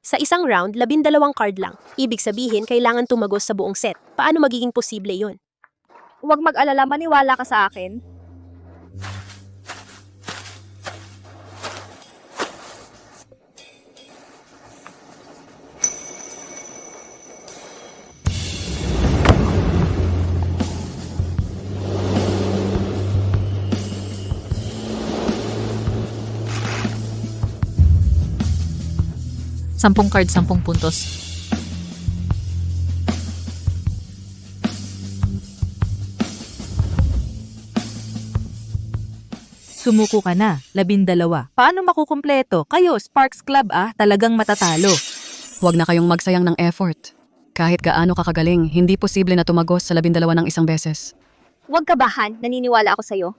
Sa isang round, 12 card lang. Ibig sabihin, kailangan tumagos sa buong set. Paano magiging posible yon? Huwag mag-alala, maniwala ka sa akin. 10 card, 10 puntos. Sumuko ka na, 12. Paano makukumpleto? Kayo, Sparks Club talagang matatalo. Huwag na kayong magsayang ng effort. Kahit gaano kakagaling, hindi posible na tumagos sa 12 ng isang beses. Huwag kabahan, naniniwala ako sa'yo.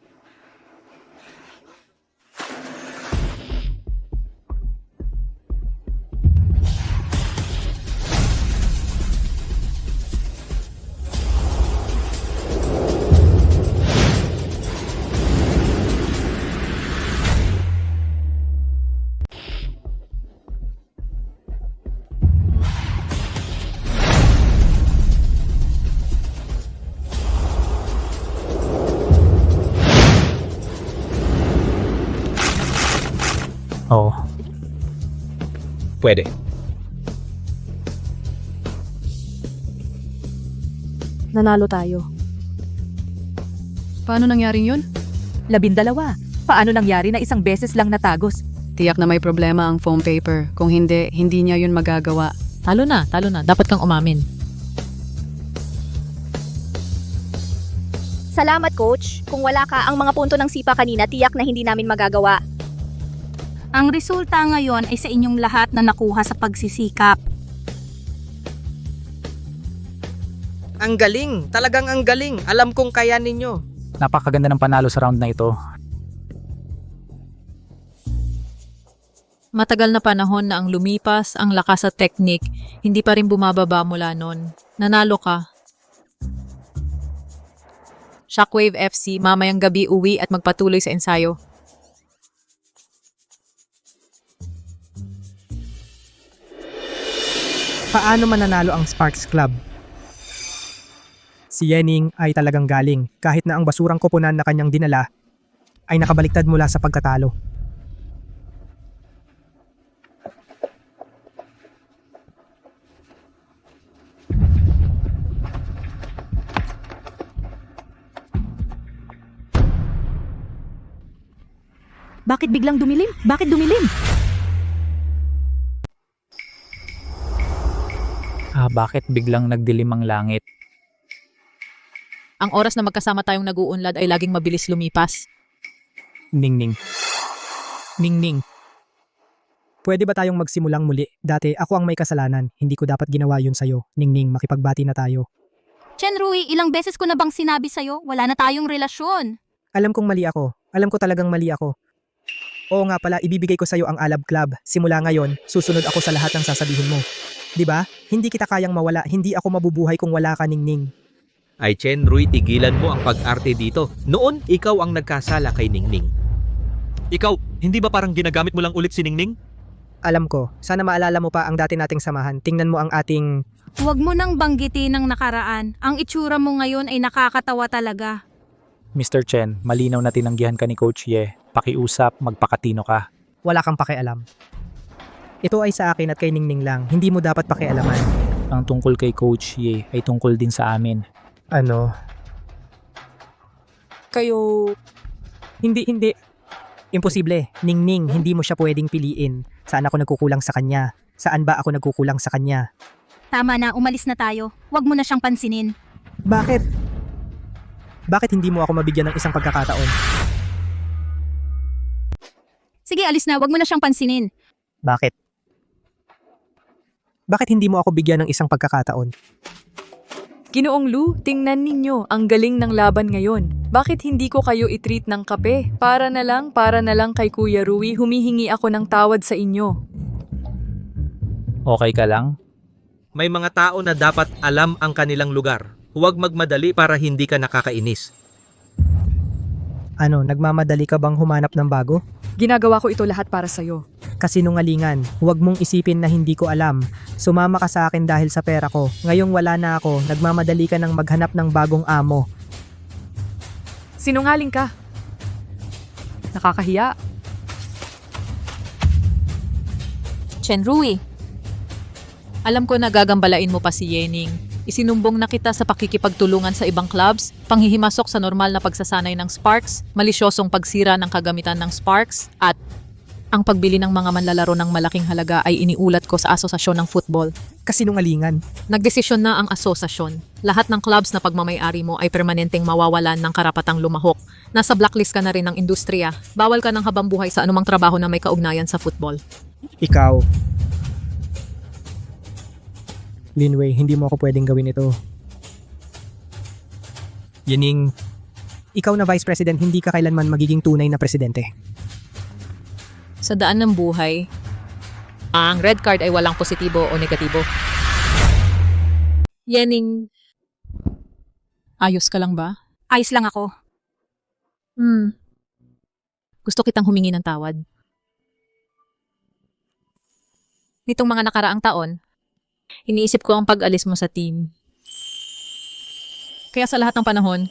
Oo. Pwede. Nanalo tayo. Paano nangyaring yun? 12. Paano nangyari na isang beses lang natagos? Tiyak na may problema ang foam paper. Kung hindi, hindi niya yun magagawa. Talo na. Dapat kang umamin. Salamat, Coach. Kung wala ka, ang mga punto ng sipa kanina, tiyak na hindi namin magagawa. Ang resulta ngayon ay sa inyong lahat na nakuha sa pagsisikap. Ang galing! Talagang ang galing! Alam kong kaya ninyo. Napakaganda ng panalo sa round na ito. Matagal na panahon na ang lumipas, ang lakas at teknik, hindi pa rin bumababa mula nun. Nanalo ka. Shockwave FC, mamayang gabi uwi at magpatuloy sa ensayo. Paano mananalo ang Sparks Club? Si Yening ay talagang galing kahit na ang basurang koponan na kanyang dinala ay nakabaliktad mula sa pagkatalo. Bakit biglang dumilim? Bakit dumilim? Bakit biglang nagdilim ang langit? Ang oras na magkasama tayong nag-uunlad ay laging mabilis lumipas. Ningning. Pwede ba tayong magsimulang muli? Dati ako ang may kasalanan. Hindi ko dapat ginawa yun sa'yo. Ningning, makipagbati na tayo. Chenrui, ilang beses ko na bang sinabi sa'yo, wala na tayong relasyon. Alam kong mali ako. Alam ko talagang mali ako. Oo nga pala, ibibigay ko sa'yo ang Alab Club. Simula ngayon, susunod ako sa lahat ng sasabihin mo. 'Di ba? Hindi kita kayang mawala. Hindi ako mabubuhay kung wala ka, Ningning. Ay Chenrui, tigilan mo ang pag-arte dito. Noon, ikaw ang nagkasala kay Ningning. Ikaw, hindi ba parang ginagamit mo lang ulit si Ningning? Alam ko. Sana maalala mo pa ang dati nating samahan. Tingnan mo ang ating... Huwag mo nang banggitin ang nakaraan. Ang itsura mo ngayon ay nakakatawa talaga. Mr. Chen, malinaw na tinanggihan ka ni Coach Ye. Pakiusap, magpakatino ka. Wala kang pakialam. Ito ay sa akin at kay Ningning lang. Hindi mo dapat pakialaman. Ang tungkol kay Coach Ye ay tungkol din sa amin. Ano? Kayo... Hindi. Imposible. Ningning, hindi mo siya pwedeng piliin. Saan ako nagkukulang sa kanya? Saan ba ako nagkukulang sa kanya? Tama na, umalis na tayo. Huwag mo na siyang pansinin. Bakit? Bakit hindi mo ako mabigyan ng isang pagkakataon? Sige, alis na. Huwag mo na siyang pansinin. Bakit? Bakit hindi mo ako bigyan ng isang pagkakataon? Ginoong Lu, tingnan ninyo, ang galing ng laban ngayon. Bakit hindi ko kayo i-treat ng kape? Para na lang kay Kuya Rui, humihingi ako ng tawad sa inyo. Okay ka lang? May mga tao na dapat alam ang kanilang lugar. Huwag magmadali para hindi ka nakakainis. Ano, nagmamadali ka bang humanap ng bago? Ginagawa ko ito lahat para sa'yo. Kasinungalingan, huwag mong isipin na hindi ko alam. Sumama ka sa akin dahil sa pera ko. Ngayong wala na ako, nagmamadali ka ng maghanap ng bagong amo. Sinungaling ka. Nakakahiya. Chenrui, alam ko na gagambalain mo pa si Yening. Isinumbong na kita sa pakikipagtulungan sa ibang clubs, panghihimasok sa normal na pagsasanay ng Sparks, malisyosong pagsira ng kagamitan ng Sparks, at Ang pagbili ng mga manlalaro ng malaking halaga ay iniulat ko sa asosasyon ng football. Kasinungalingan. Nagdesisyon na ang asosasyon. Lahat ng clubs na pagmamayari mo ay permanenteng mawawalan ng karapatang lumahok. Nasa blacklist ka na rin ng industriya. Bawal ka ng habang-buhay sa anumang trabaho na may kaugnayan sa football. Ikaw. Linway, hindi mo ako pwedeng gawin ito. Yaning, ikaw na vice president, hindi ka kailanman magiging tunay na presidente. Sa daan ng buhay, ang red card ay walang positibo o negatibo. Yening, ayos ka lang ba? Ayos lang ako. Gusto kitang humingi ng tawad. Nitong mga nakaraang taon, iniisip ko ang pag-alis mo sa team. Kaya sa lahat ng panahon,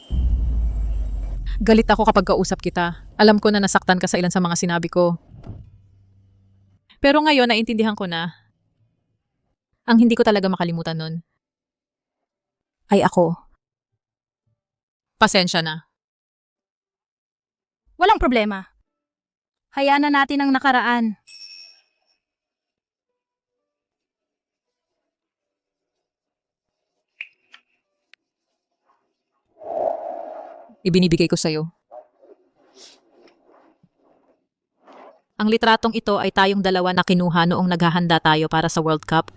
galit ako kapag kausap kita. Alam ko na nasaktan ka sa ilan sa mga sinabi ko. Pero ngayon, naintindihan ko na ang hindi ko talaga makalimutan nun ay ako. Pasensya na. Walang problema. Hayaan na natin ang nakaraan. Ibinibigay ko sa'yo. Ang litratong ito ay tayong dalawa na kinuha noong naghahanda tayo para sa World Cup.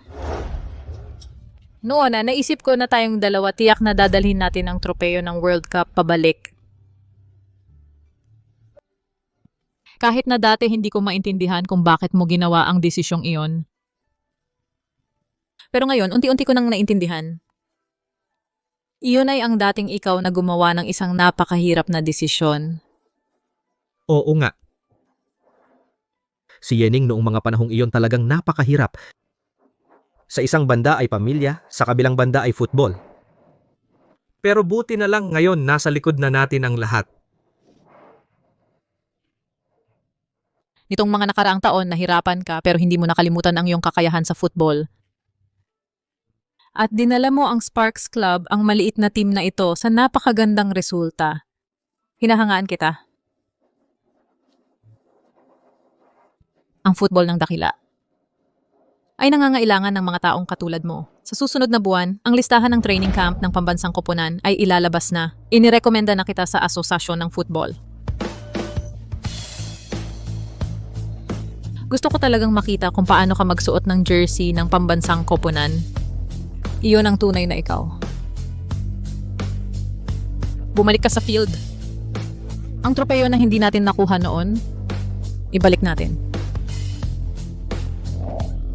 Noon naisip ko na tayong dalawa tiyak na dadalhin natin ang tropeyo ng World Cup pabalik. Kahit na dati hindi ko maintindihan kung bakit mo ginawa ang desisyong iyon. Pero ngayon, unti-unti ko nang naintindihan. Iyon ay ang dating ikaw na gumawa ng isang napakahirap na desisyon. Oo nga. Si Yening noong mga panahong iyon talagang napakahirap. Sa isang banda ay pamilya, sa kabilang banda ay football. Pero buti na lang ngayon nasa likod na natin ang lahat. Nitong mga nakaraang taon, nahirapan ka pero hindi mo nakalimutan ang iyong kakayahan sa football. At dinala mo ang Sparks Club, ang maliit na team na ito, sa napakagandang resulta. Hinahangaan kita. Ang football ng dakila ay nangangailangan ng mga taong katulad mo. Sa susunod na buwan, ang listahan ng training camp ng pambansang koponan ay ilalabas na. Inirekomenda na kita sa asosasyon ng football. Gusto ko talagang makita kung paano ka magsuot ng jersey ng pambansang koponan. Iyon ang tunay na ikaw. Bumalik ka sa field. Ang tropeyo na hindi natin nakuha noon, ibalik natin.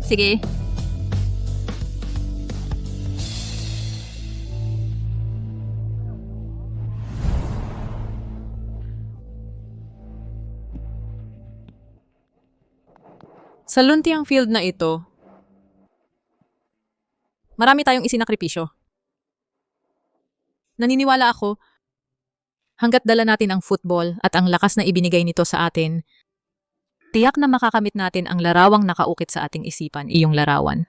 Sige. Sa luntiang field na ito, marami tayong isinakripisyo. Naniniwala ako, hanggat dala natin ang football at ang lakas na ibinigay nito sa atin, tiyak na makakamit natin ang larawang nakaukit sa ating isipan, iyong larawan.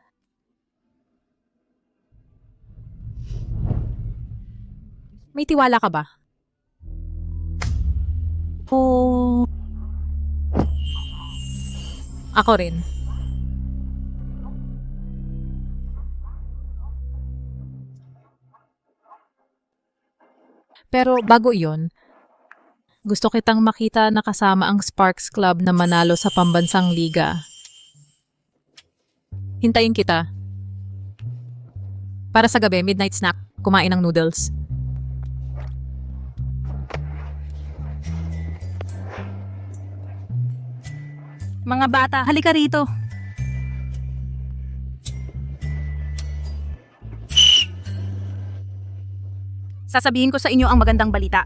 May tiwala ka ba? Oo. Ako rin. Pero bago iyon, gusto kitang makita na kasama ang Sparks Club na manalo sa pambansang liga. Hintayin kita. Para sa gabi, midnight snack, kumain ng noodles. Mga bata, halika rito. Sasabihin ko sa inyo ang magandang balita.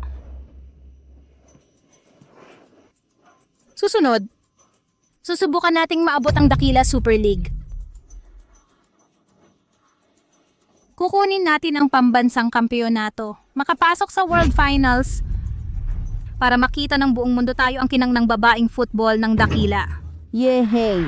Susunod, susubukan nating maabot ang Dakila Super League. Kukunin natin ang pambansang kampeonato, makapasok sa World Finals, para makita ng buong mundo tayo ang kinang ng babaeng football ng Dakila. Yehey!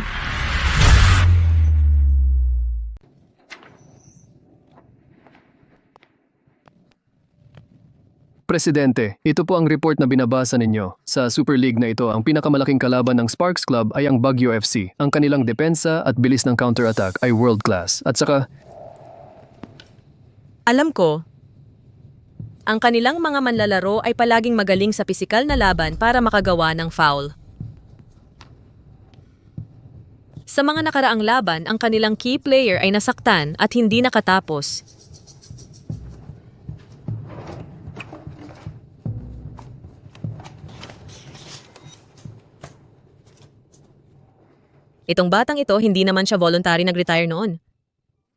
Presidente, ito po ang report na binabasa ninyo. Sa Super League na ito, ang pinakamalaking kalaban ng Sparks Club ay ang Baguio FC. Ang kanilang depensa at bilis ng counter-attack ay world class. At saka, Alam ko, ang kanilang mga manlalaro ay palaging magaling sa pisikal na laban para makagawa ng foul. Sa mga nakaraang laban, ang kanilang key player ay nasaktan at hindi nakatapos. Itong batang ito, hindi naman siya voluntary nag-retire noon.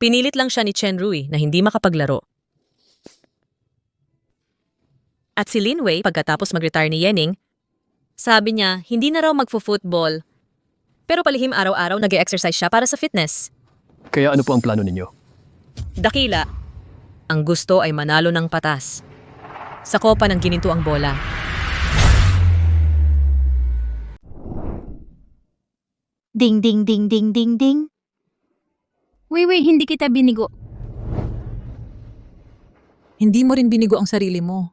Pinilit lang siya ni Chen Rui na hindi makapaglaro. At si Lin Wei, pagkatapos mag-retire ni Yening, sabi niya hindi na raw magfo-football. Pero palihim araw-araw nag-e-exercise siya para sa fitness. kaya ano po ang plano ninyo? Dakila, ang gusto ay manalo ng patas. Sa kopa ng gininto ang bola. Ding ding ding ding ding ding. Wait, hindi kita binigo. Hindi mo rin binigo ang sarili mo.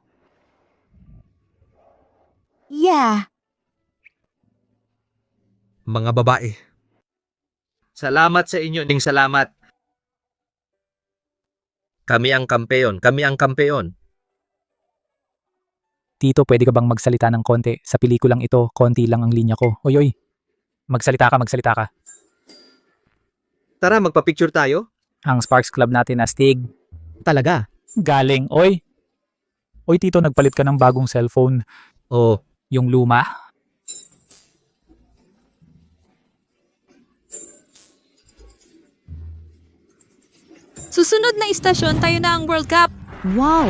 Yeah. Mga babae. Salamat sa inyo, ning salamat. Kami ang kampeon, kami ang kampeon. Tito, pwede ka bang magsalita ng konti? Sa pelikulang ito, konti lang ang linya ko. Oy. Magsalita ka. Tara, magpa-picture tayo. Ang Sparks Club natin astig. Talaga? Galing, oy. Oy, Tito, nagpalit ka ng bagong cellphone. Oo. Yung luma. Susunod na istasyon, tayo na ang World Cup. Wow!